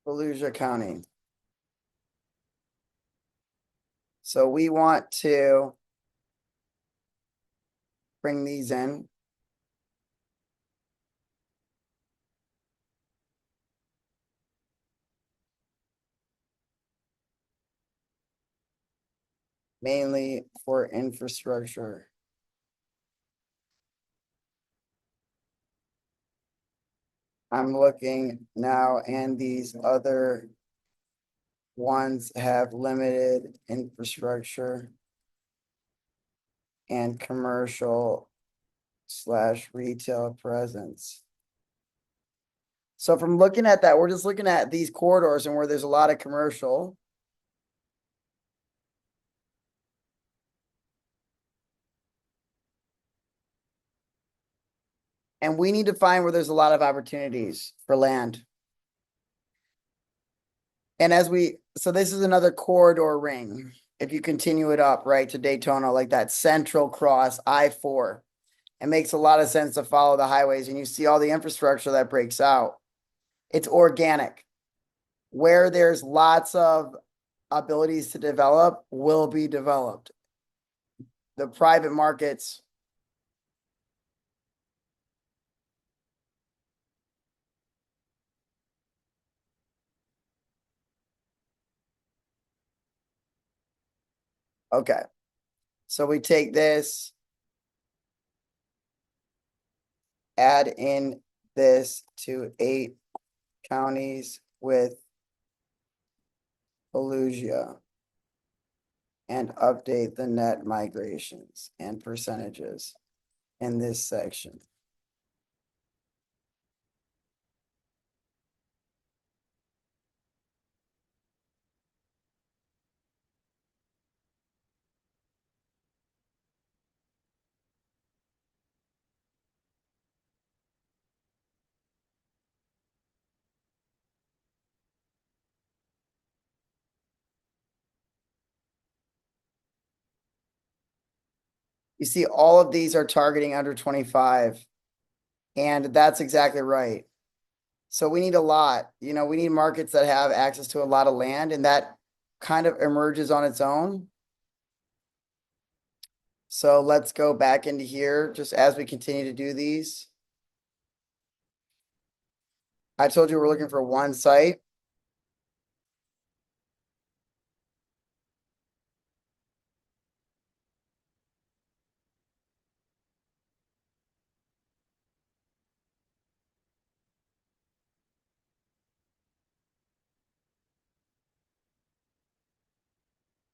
Volusia County. So we want to bring these in. Mainly for infrastructure. I'm looking now, and these other ones have limited infrastructure and commercial/retail presence. So from looking at that, we're just looking at these corridors and where there's a lot of commercial. And we need to find where there's a lot of opportunities for land. And so this is another corridor ring. If you continue it up, right, to Daytona, like that central cross I-4, it makes a lot of sense to follow the highways and you see all the infrastructure that breaks out. It's organic. Where there's lots of abilities to develop will be developed. The private markets. Okay. So we take this, add in this to 8 counties with Volusia, and update the net migrations and percentages in this section. You see, all of these are targeting under 25, and that's exactly right. So we need a lot. We need markets that have access to a lot of land, and that kind of emerges on its own. So let's go back into here just as we continue to do these. I told you we're looking for one site.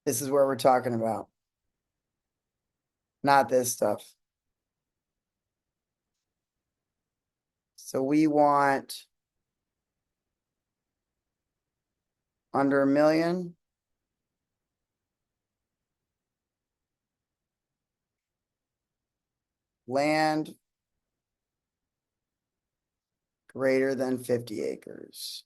This is where we're talking about. Not this stuff. So we want under 1 million. Land greater than 50 acres.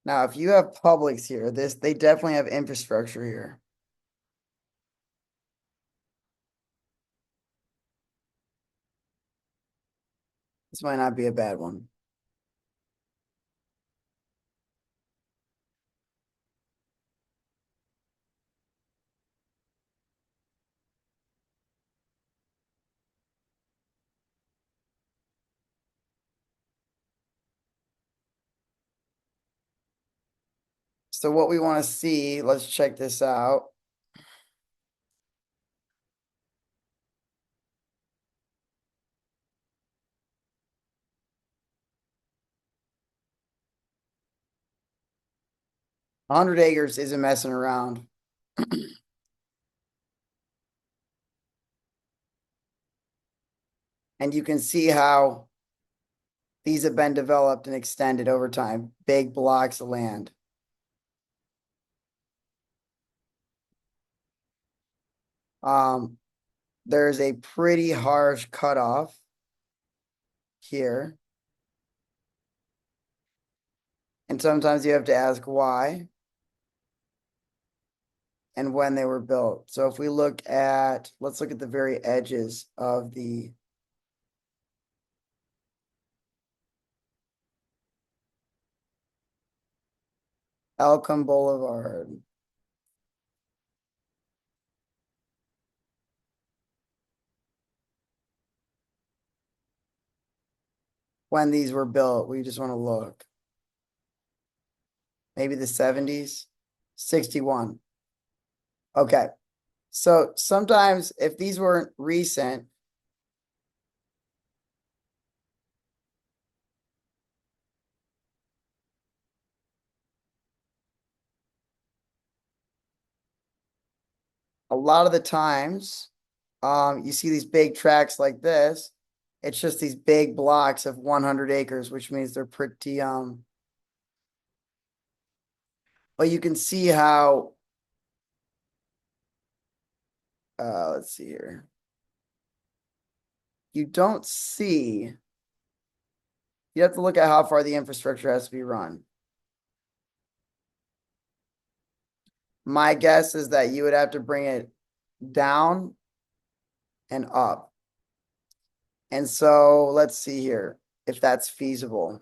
Now, if you have Publix here, they definitely have infrastructure here. This might not be a bad one. So what we want to see, let's check this out. A 100 acres isn't messing around. And you can see how these have been developed and extended over time. Big blocks of land. There's a pretty harsh cutoff here. And sometimes you have to ask why and when they were built. So if we let's look at the very edges of the Elkham Boulevard. when these were built. We just want to look. Maybe the 70s, 61. Okay. So sometimes if these weren't recent, a lot of the times, you see these big tracts like this. It's just these big blocks of 100 acres, which means they're pretty, but you can see how, let's see here. You don't see, you have to look at how far the infrastructure has to be run. My guess is that you would have to bring it down and up. And so let's see here if that's feasible.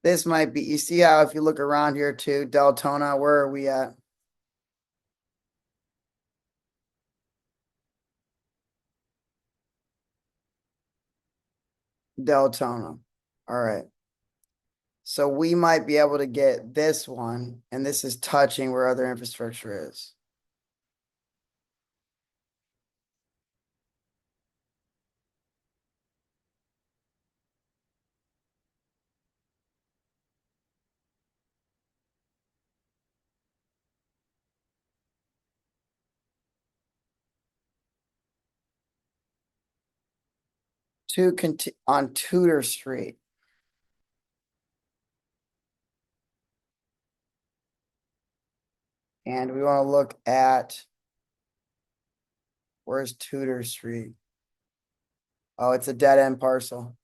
This might be, you see how if you look around here too, Deltona, where are we at? Deltona. All right. So we might be able to get this one, and this is touching where other infrastructure is. On Tudor Street. And we want to look at, where's Tudor Street? Oh, it's a dead end parcel.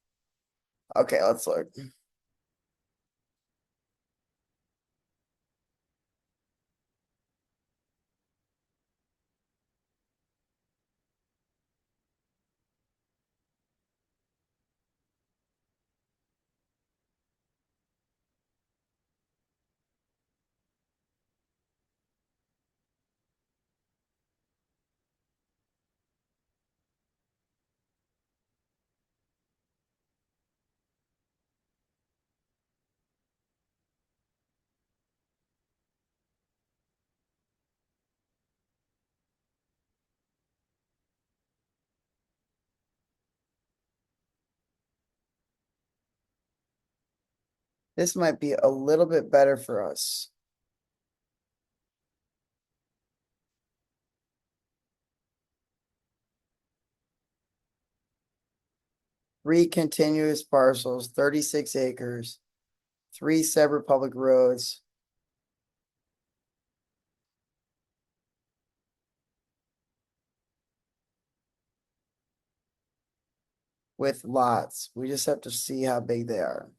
Okay, let's look. This might be a little bit better for us. Three continuous parcels, 36 acres, three separate public roads. With lots. We just have to see how big they are.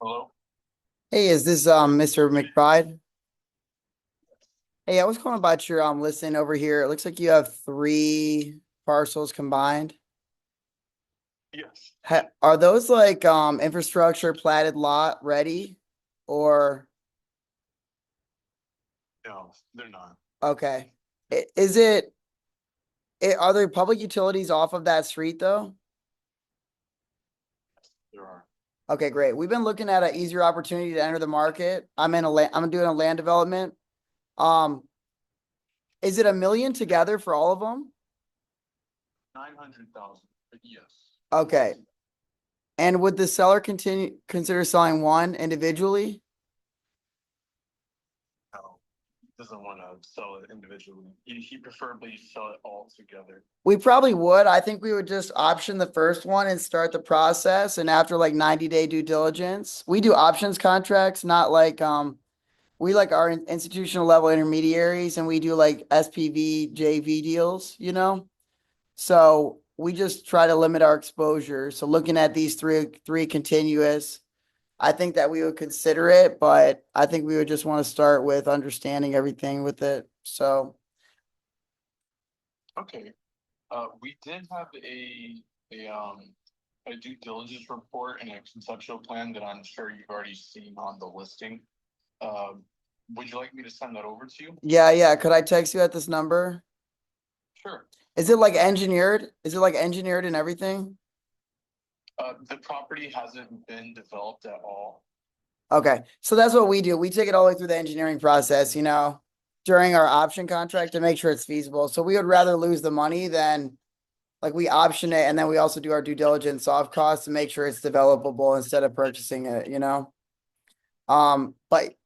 Hello? Hey, is this Mr. McBride? Hey, I was calling about your listing over here. It looks like you have three parcels combined. Yes. Are those like infrastructure platted lot ready? Or No, they're not. okay. Are there public utilities off of that street though? There are. Okay, great. We've been looking at an easier opportunity to enter the market. I'm doing a land development. Um, is it 1 million together for all of them? 900,000, but yes. Okay. And would the seller consider selling one individually? No, he doesn't want to sell it individually. He preferably sell it all together. We probably would. I think we would just option the first one and start the process. And after like 90-day due diligence, we do options contracts, not like we like our institutional level intermediaries and we do like SPV JV deals, you know? So we just try to limit our exposure. So looking at these three continuous, I think that we would consider it, but I think we would just want to start with understanding everything with it. So Okay. We did have a due diligence report and a conceptual plan that I'm sure you've already seen on the listing. Um, would you like me to send that over to you? yeah. Could I text you at this number? Sure. Is it like engineered? Is it like engineered and everything? The property hasn't been developed at all. Okay. So that's what we do. We take it all the way through the engineering process, during our option contract to make sure it's feasible. So we would rather lose the money than like we option it and then we also do our due diligence soft costs to make sure it's developable instead of purchasing it.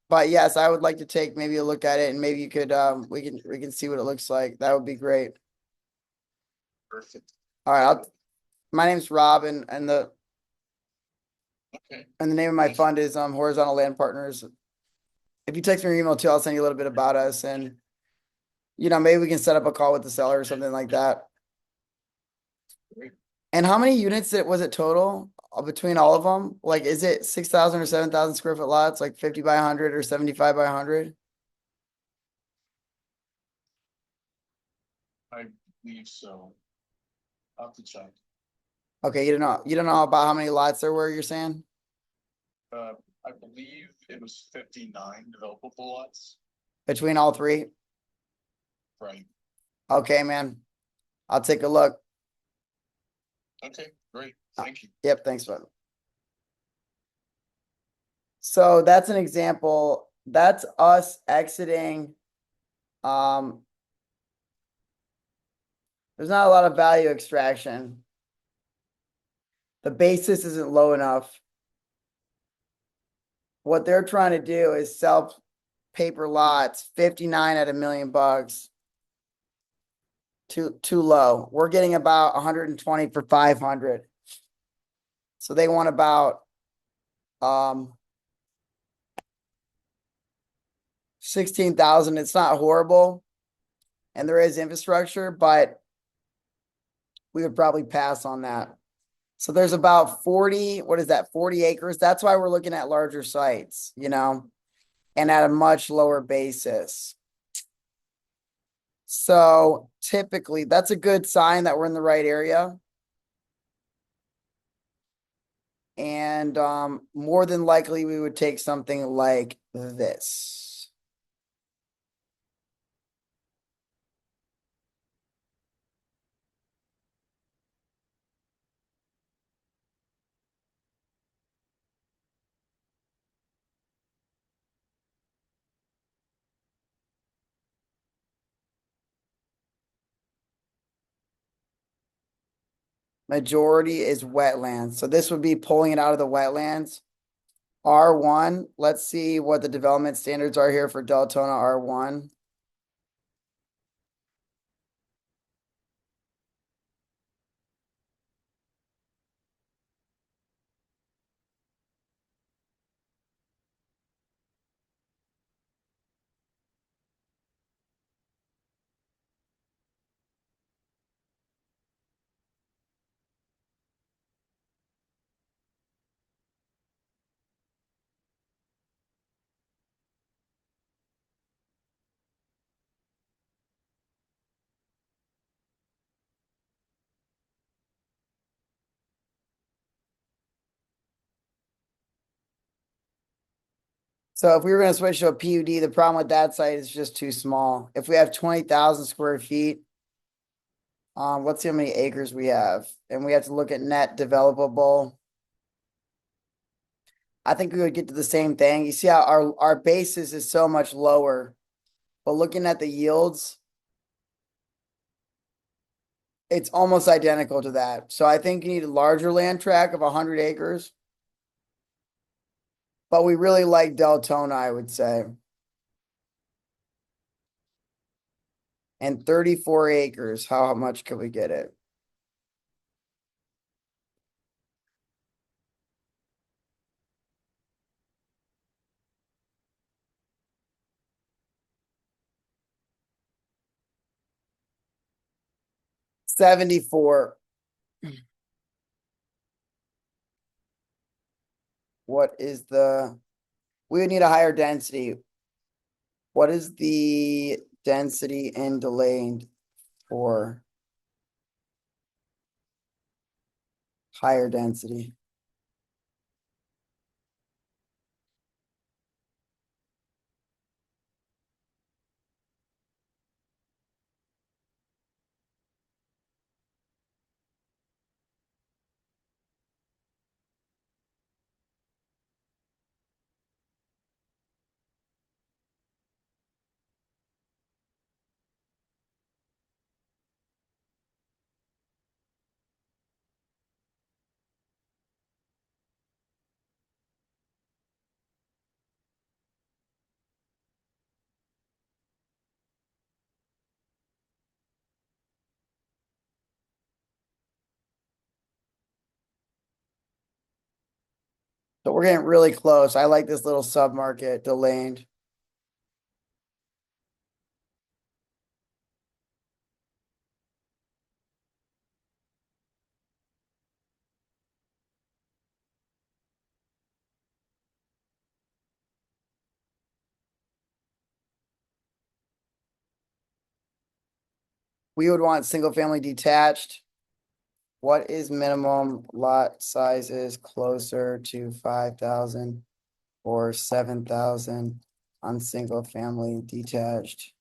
But yes, I would like to take maybe a look at it and maybe you could we can see what it looks like. That would be great. Perfect. All right, my name's Rob and the Okay. and the name of my fund is Horizontal Land Partners. If you text me your email too, I'll send you a little bit about us and maybe we can set up a call with the seller or something like that. Great. And how many units was it total between all of them? Like, is it 6,000 or 7,000 square foot lots, like 50 by 100 or 75 by 100? I believe so. I'll have to check. Okay, you don't know about how many lots there were, you're saying? Uh, I believe it was 59 developable lots. Between all three? Right. Okay, man. I'll take a look. Okay, great. Thank you. Yep, thanks, bud. So that's an example. That's us exiting. Um, there's not a lot of value extraction. The basis isn't low enough. What they're trying to do is sell paper lots, 59 at $1 million. Too low. We're getting about 120 for 500. So they want about 16,000. It's not horrible. And there is infrastructure, but we would probably pass on that. So there's about 40, what is that? 40 acres. That's why we're looking at larger sites, and at a much lower basis. So typically that's a good sign that we're in the right area. And more than likely we would take something like this. Majority is wetlands. So this would be pulling it out of the wetlands. R1, let's see what the development standards are here for Deltona R1. So if we were gonna switch to a PUD, the problem with that site is just too small. If we have 20,000 square feet, let's see how many acres we have, and we have to look at net developable. I think we would get to the same thing. You see how our basis is so much lower, but looking at the yields, it's almost identical to that. So I think you need a larger land tract of 100 acres. But we really like Deltona, I would say. And 34 acres, how much could we get it? $74. What is we would need a higher density. What is the density in delayed for higher density? So we're getting really close. I like this little submarket delayed. We would want single family detached. What is minimum lot sizes closer to 5,000 or 7,000 on single family detached?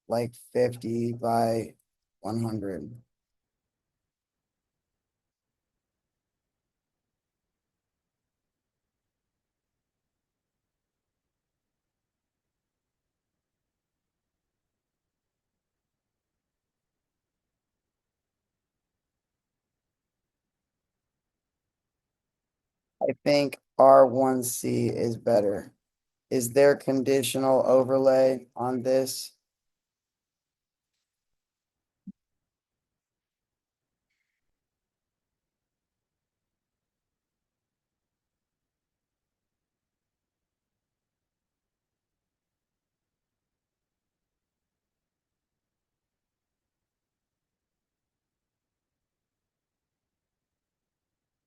Like 50 by 100. I think R1C is better. Is there conditional overlay on this?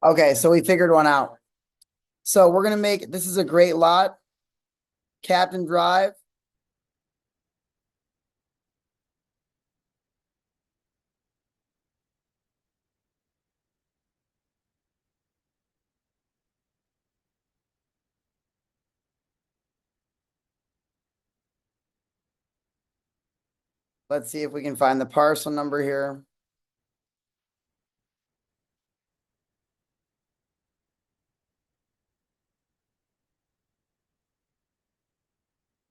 Okay, so we figured one out. So we're gonna make, this is a great lot. Captain Drive. Let's see if we can find the parcel number here.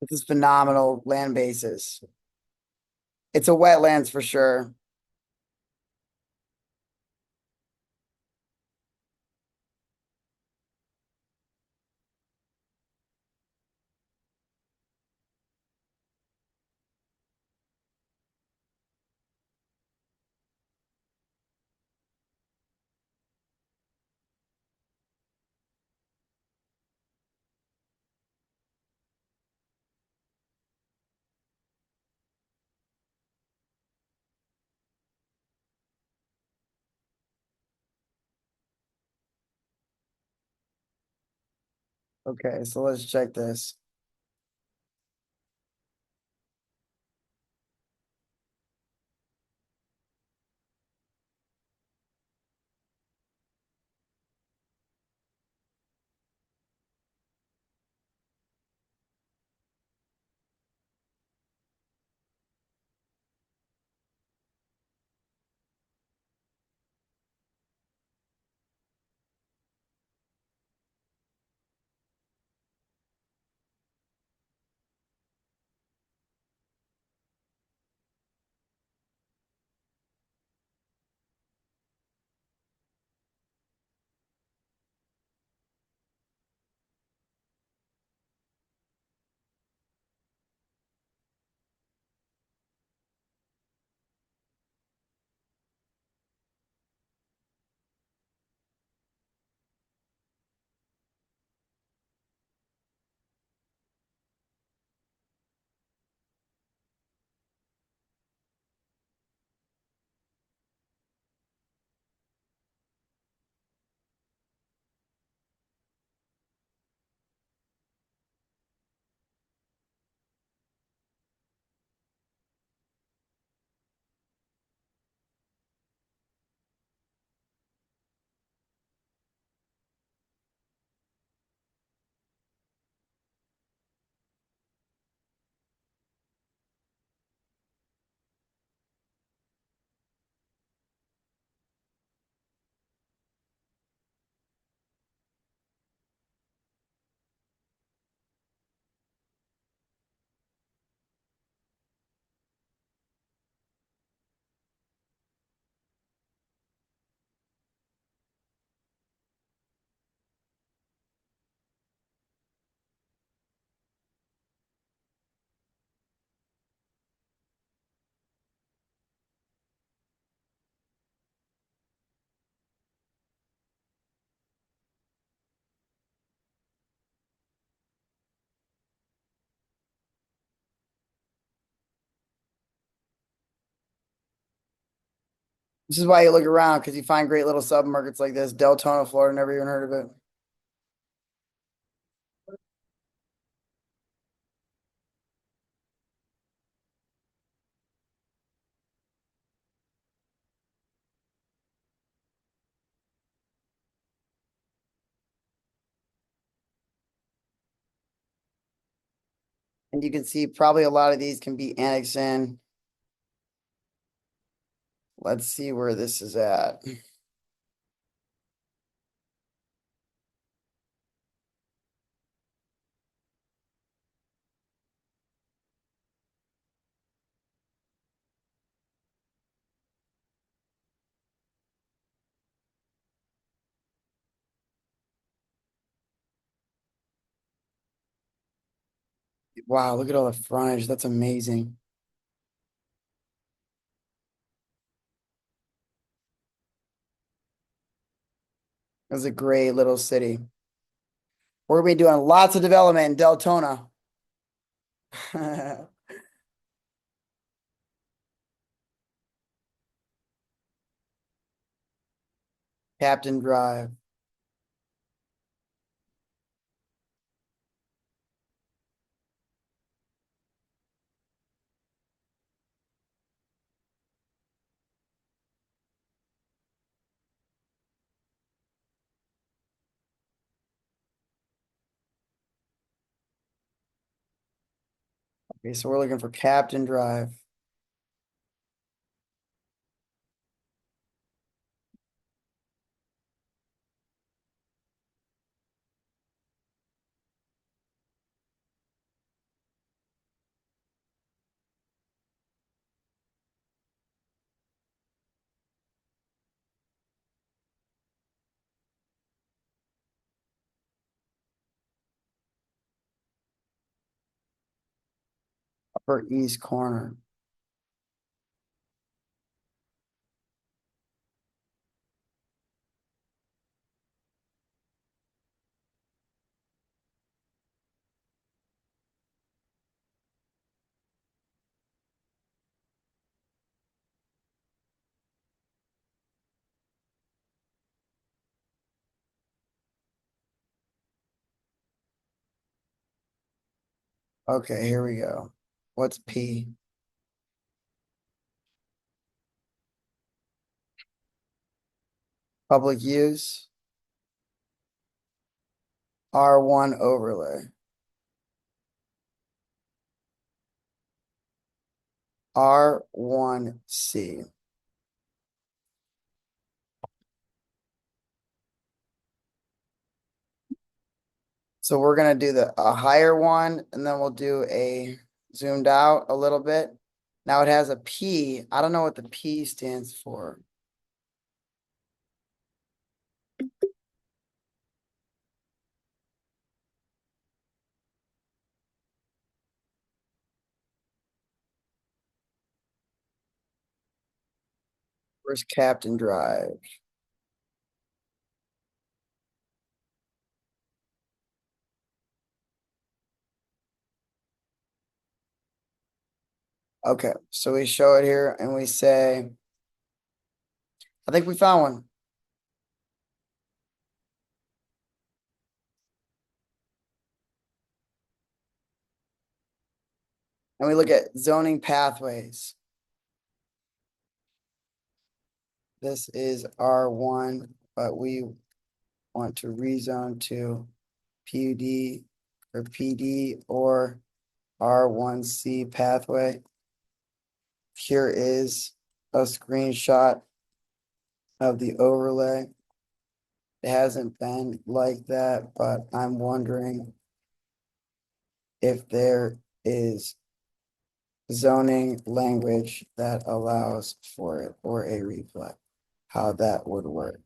This is phenomenal land basis. It's a wetlands for sure. Okay, so let's check this. This is why you look around because you find great little submarkets like this. Deltona, Florida, never even heard of it. And you can see probably a lot of these can be annexed in. Let's see where this is at. Wow, look at all the frontage. That's amazing. That's a great little city. We're gonna be doing lots of development in Deltona. Captain Drive. Okay, so we're looking for Captain Drive. Upper East Corner. Okay, here we go. What's P? Public use. R1 overlay. R1C. So we're gonna do a higher one and then we'll do a zoomed out a little bit. Now it has a P. I don't know what the P stands for. Where's Captain Drive? Okay, so we show it here and we say, I think we found one. And we look at zoning pathways. This is R1, but we want to rezone to PUD or PD or R1C pathway. Here is a screenshot of the overlay. It hasn't been like that, but I'm wondering if there is zoning language that allows for it or a replat, how that would work.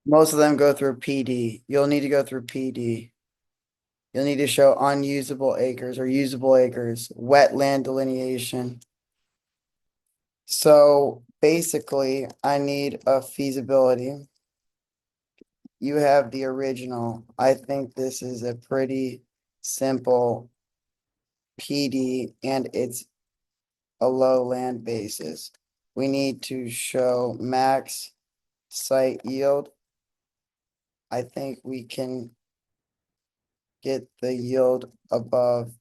Most of them go through PD. You'll need to go through PD. You'll need to show unusable acres or usable acres, wetland delineation. So basically, I need a feasibility. You have the original. I think this is a pretty simple PD and it's a low land basis. We need to show max site yield. I think we can get the yield above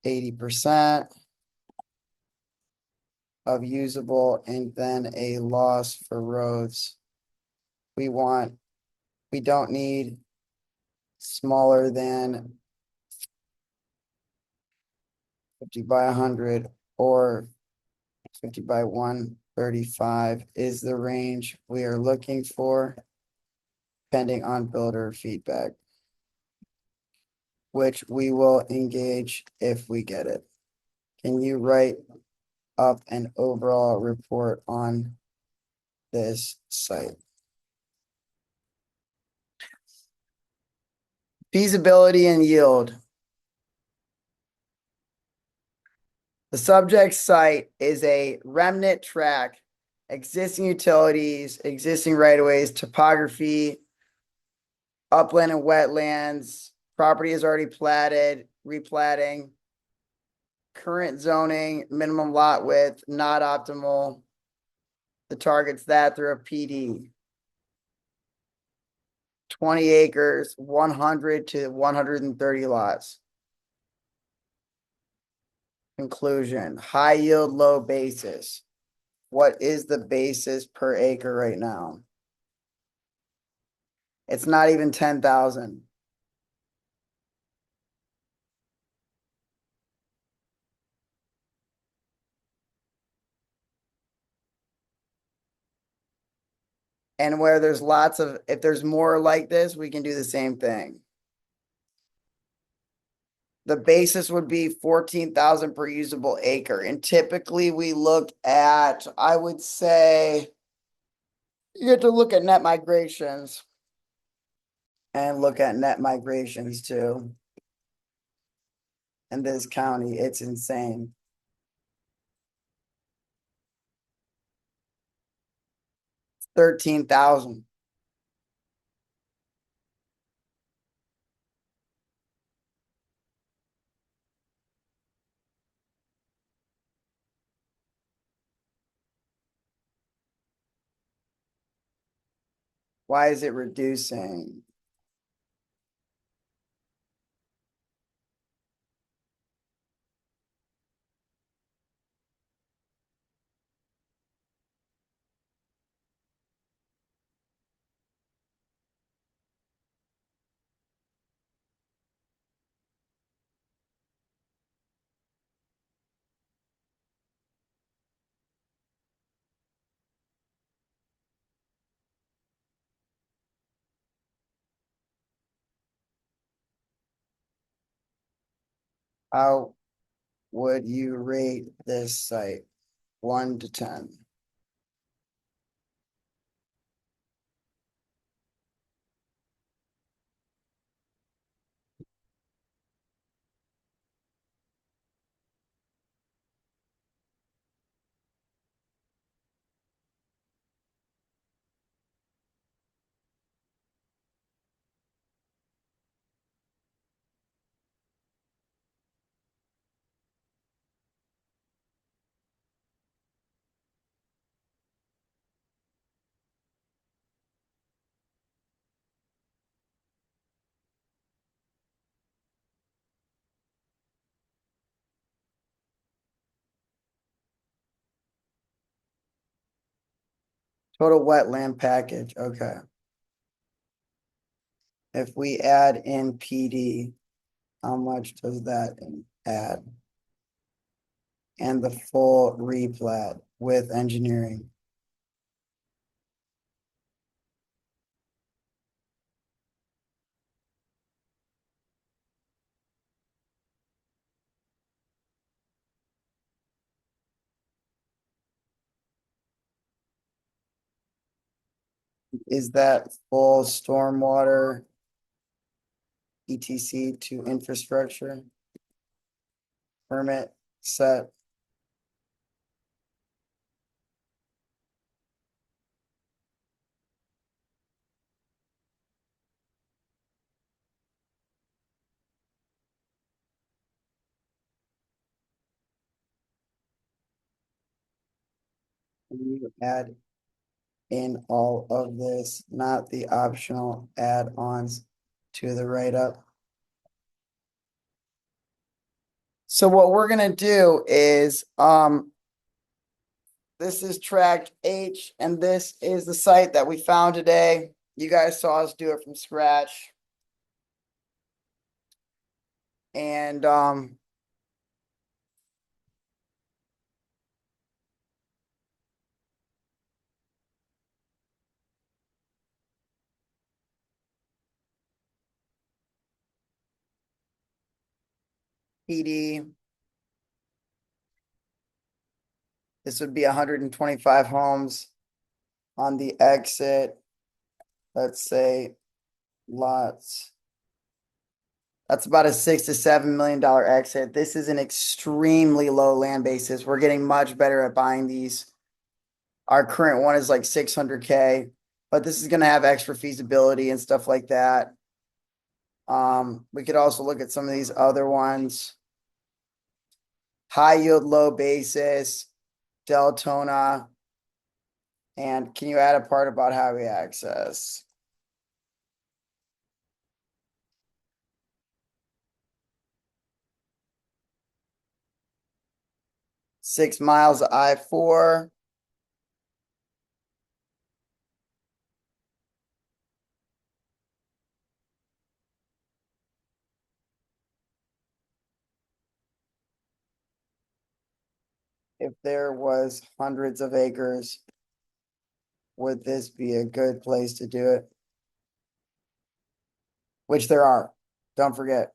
80% of usable and then a loss for roads. We don't need smaller than 50 by 100 or 50 by 135 is the range we are looking for, depending on builder feedback, which we will engage if we get it. Can you write up an overall report on this site? Feasibility and yield. The subject site is a remnant tract, existing utilities, existing right-of-ways, topography, upland and wetlands, property is already platted, replatting, current zoning, minimum lot width, not optimal. The target's that through a PD. 20 acres, 100 to 130 lots. Conclusion, high yield, low basis. What is the basis per acre right now? It's not even 10,000. And where there's lots of, if there's more like this, we can do the same thing. The basis would be 14,000 per usable acre. And typically we look at, I would say, you have to look at net migrations and look at net migrations too. In this county, it's insane. It's 13,000. Why is it reducing? How would you rate this site? 1 to 10. Total wetland package, okay. If we add in PD, how much does that add? And the full replat with engineering. Is that full stormwater ETC to infrastructure? Permit set. Can you add in all of this, not the optional add-ons to the write-up? So what we're gonna do is, this is tract H, and this is the site that we found today. You guys saw us do it from scratch. And, PD. This would be 125 homes on the exit. Let's say lots. That's about a $6 to $7 million exit. This is an extremely low land basis. We're getting much better at buying these. Our current one is like 600K, but this is gonna have extra feasibility and stuff like that. We could also look at some of these other ones. High yield, low basis, Deltona. And can you add a part about highway access? Six miles of I-4. If there was hundreds of acres, would this be a good place to do it? Which there are, don't forget.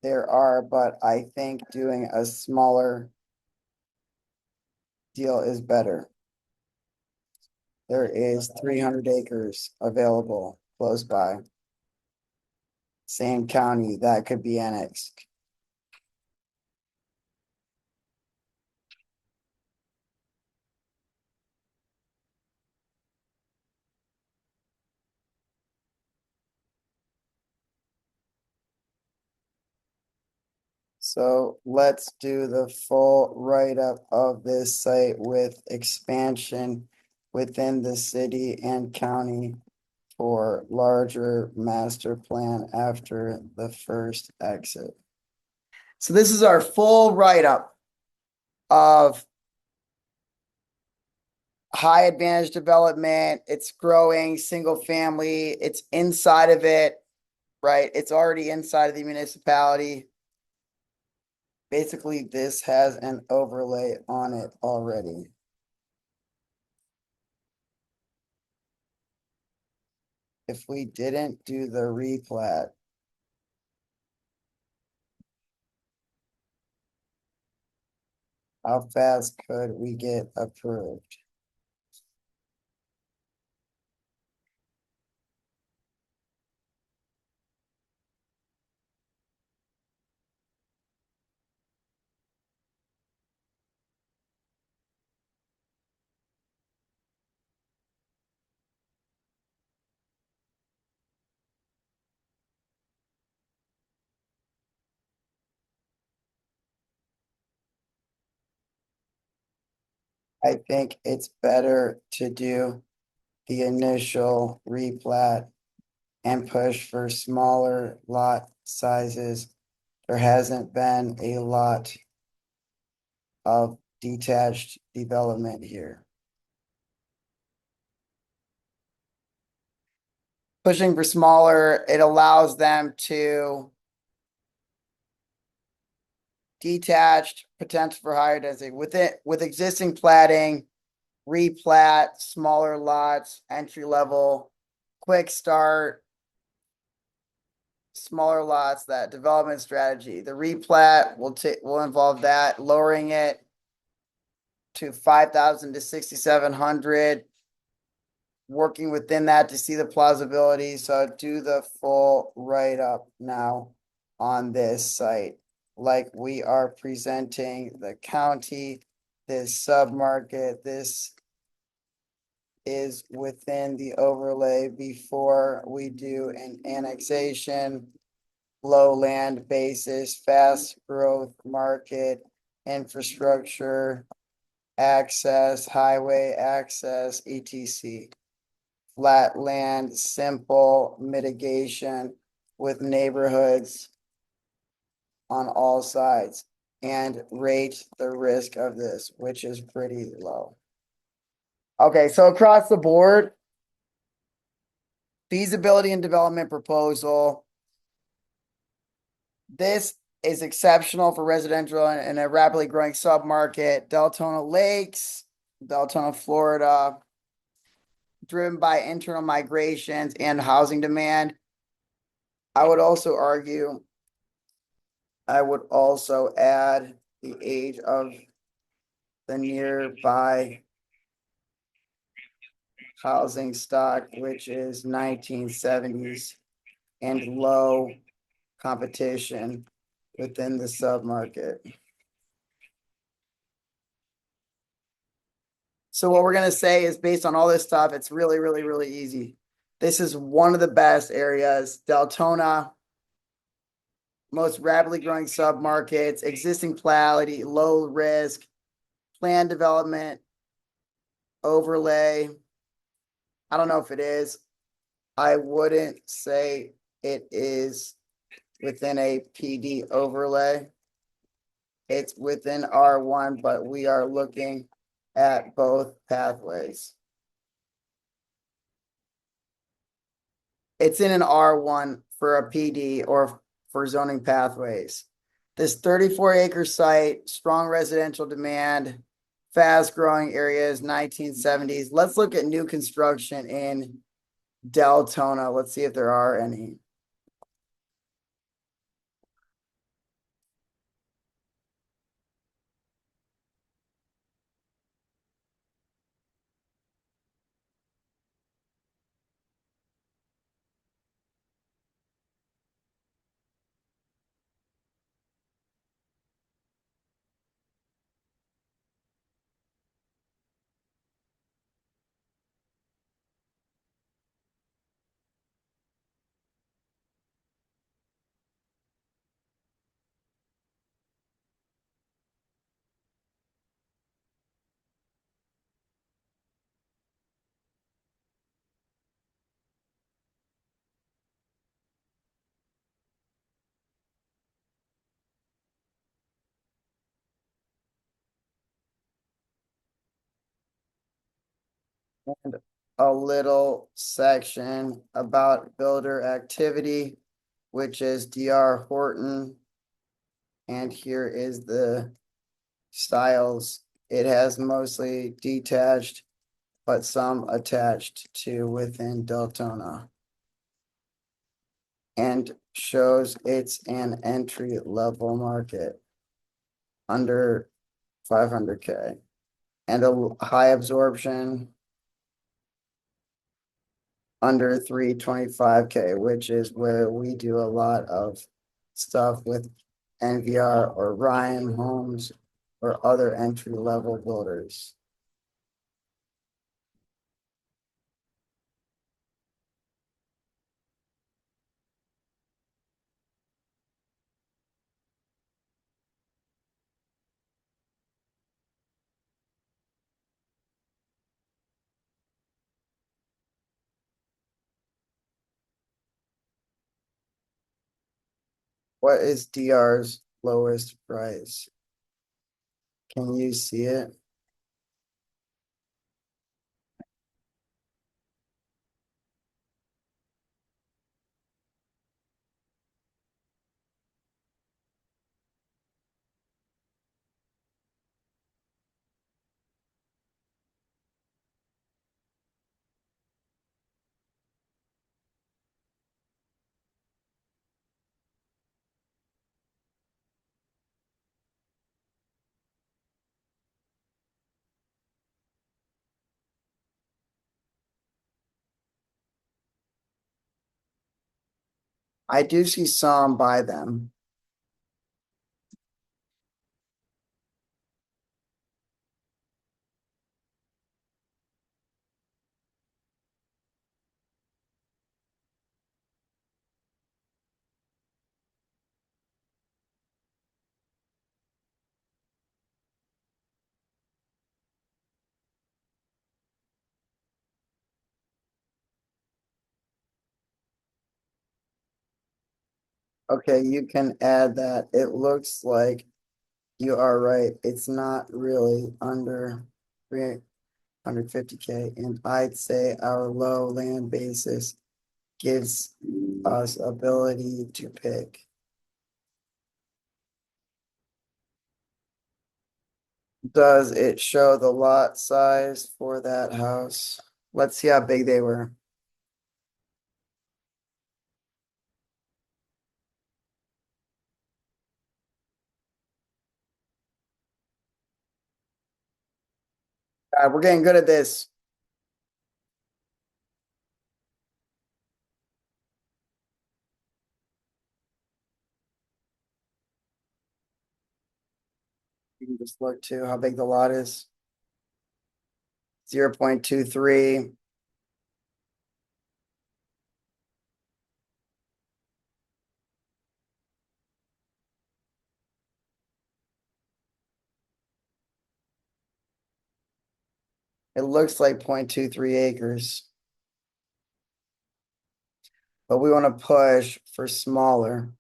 There are, but I think doing a smaller deal is better. There is 300 acres available close by. Same county, that could be annexed. So let's do the full write-up of this site with expansion within the city and county for larger master plan after the first exit. So this is our full write-up of high advantage development. It's growing, single family, it's inside of it, right? It's already inside of the municipality. Basically, this has an overlay on it already. If we didn't do the replat, how fast could we get approved? I think it's better to do the initial replat and push for smaller lot sizes. There hasn't been a lot of detached development here. Pushing for smaller, it allows them to detached potential for higher density with existing platting, replat, smaller lots, entry level, quick start, smaller lots, that development strategy. The replat will involve that, lowering it to 5,000 to 6,700. Working within that to see the plausibility. So do the full write-up now on this site. Like we are presenting the county, this submarket, this is within the overlay before we do an annexation, low land basis, fast growth market, infrastructure, access, highway access, etc. Flat land, simple mitigation with neighborhoods on all sides and rate the risk of this, which is pretty low. Okay, so across the board, feasibility and development proposal. This is exceptional for residential in a rapidly growing submarket. Deltona Lakes, Deltona, Florida, driven by internal migrations and housing demand. I would also argue, I would also add the age of the nearby housing stock, which is 1970s, and low competition within the submarket. So what we're gonna say is based on all this stuff, it's really, really, really easy. This is one of the best areas. Deltona, most rapidly growing submarkets, existing plurality, low risk, plan development, overlay. I don't know if it is. I wouldn't say it is within a PD overlay. It's within R1, but we are looking at both pathways. It's in an R1 for a PD or for zoning pathways. This 34-acre site, strong residential demand, fast growing areas, 1970s. Let's look at new construction in Deltona. Let's see if there are any. And a little section about builder activity, which is DR Horton. And here is the styles. It has mostly detached, but some attached to within Deltona. And shows it's an entry level market under 500K and a high absorption under 325K, which is where we do a lot of stuff with NVR or Ryan Homes or other entry level builders. What is DR's lowest price? Can you see it? I do see some by them. Okay, you can add that. It looks like you are right. It's not really under 350K. And I'd say our low land basis gives us ability to pick. Does it show the lot size for that house? Let's see how big they were. We're getting good at this. You can just look to how big the lot is. 0.23. It looks like 0.23 acres. But we want to push for smaller.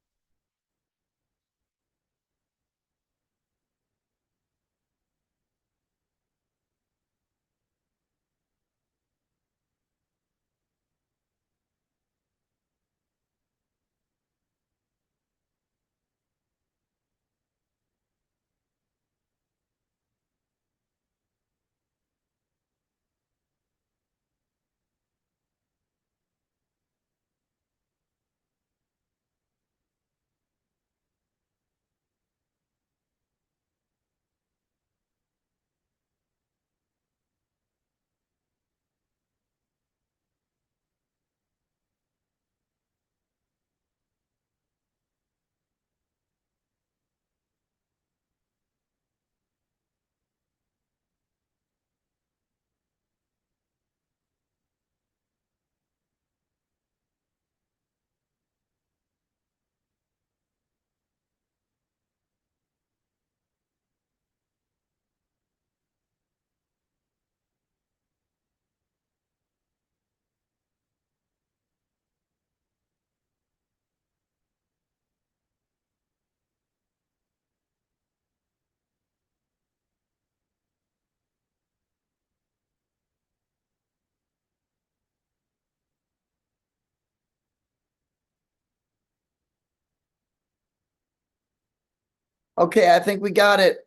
Okay, I think we got it.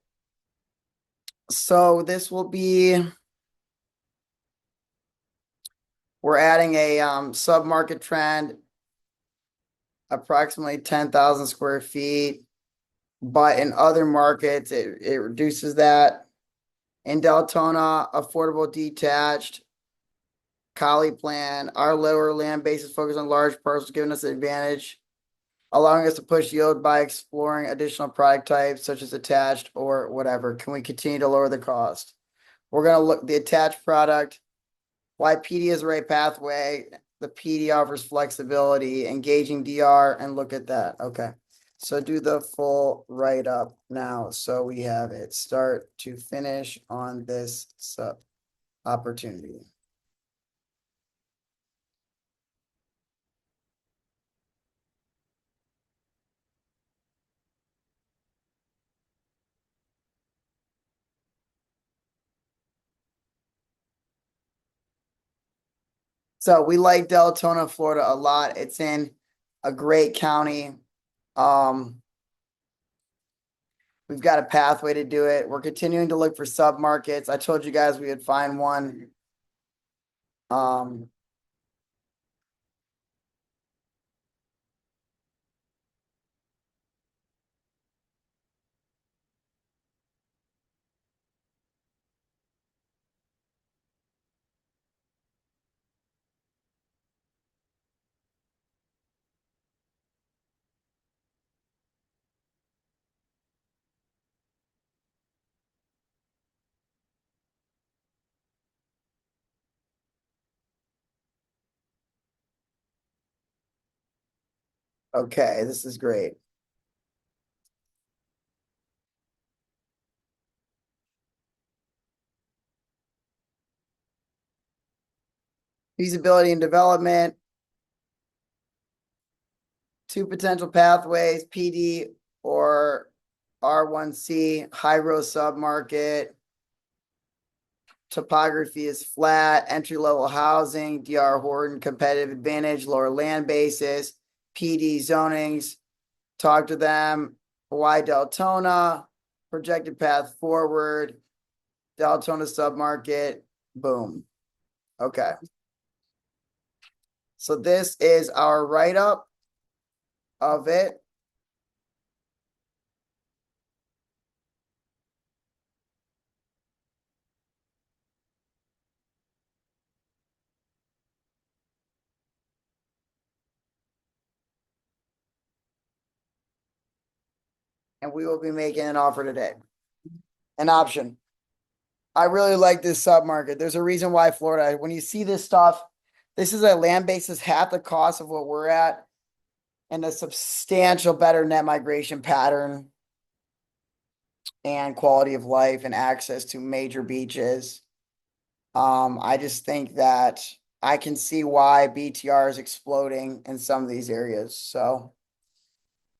So this will be, we're adding a submarket trend, approximately 10,000 square feet. But in other markets, it reduces that. In Deltona, affordable detached, Collie plan, our lower land basis focus on large parcels, giving us an advantage, allowing us to push yield by exploring additional product types such as attached or whatever. Can we continue to lower the cost? We're gonna look the attached product. Why PD is the right pathway. The PD offers flexibility, engaging DR, and look at that. Okay. So do the full write up now. So we have it start to finish on this sub opportunity. So we like Deltona, Florida a lot. It's in a great county. Um, we've got a pathway to do it. We're continuing to look for submarkets. I told you guys we would find one. Um, Okay, this is great. Feasibility and development. Two potential pathways, PD or R1C, high growth submarket. Topography is flat, entry level housing, DR Horton competitive advantage, lower land basis, PD zonings. Talk to them. Why Deltona? Projected path forward. Deltona submarket. Boom. Okay. So this is our write-up of it. And we will be making an offer today. An option. I really like this submarket. There's a reason why Florida, when you see this stuff, this is a land basis half the cost of what we're at and a substantial better net migration pattern and quality of life and access to major beaches. I just think that I can see why BTR is exploding in some of these areas. So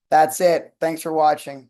that's it. Thanks for watching.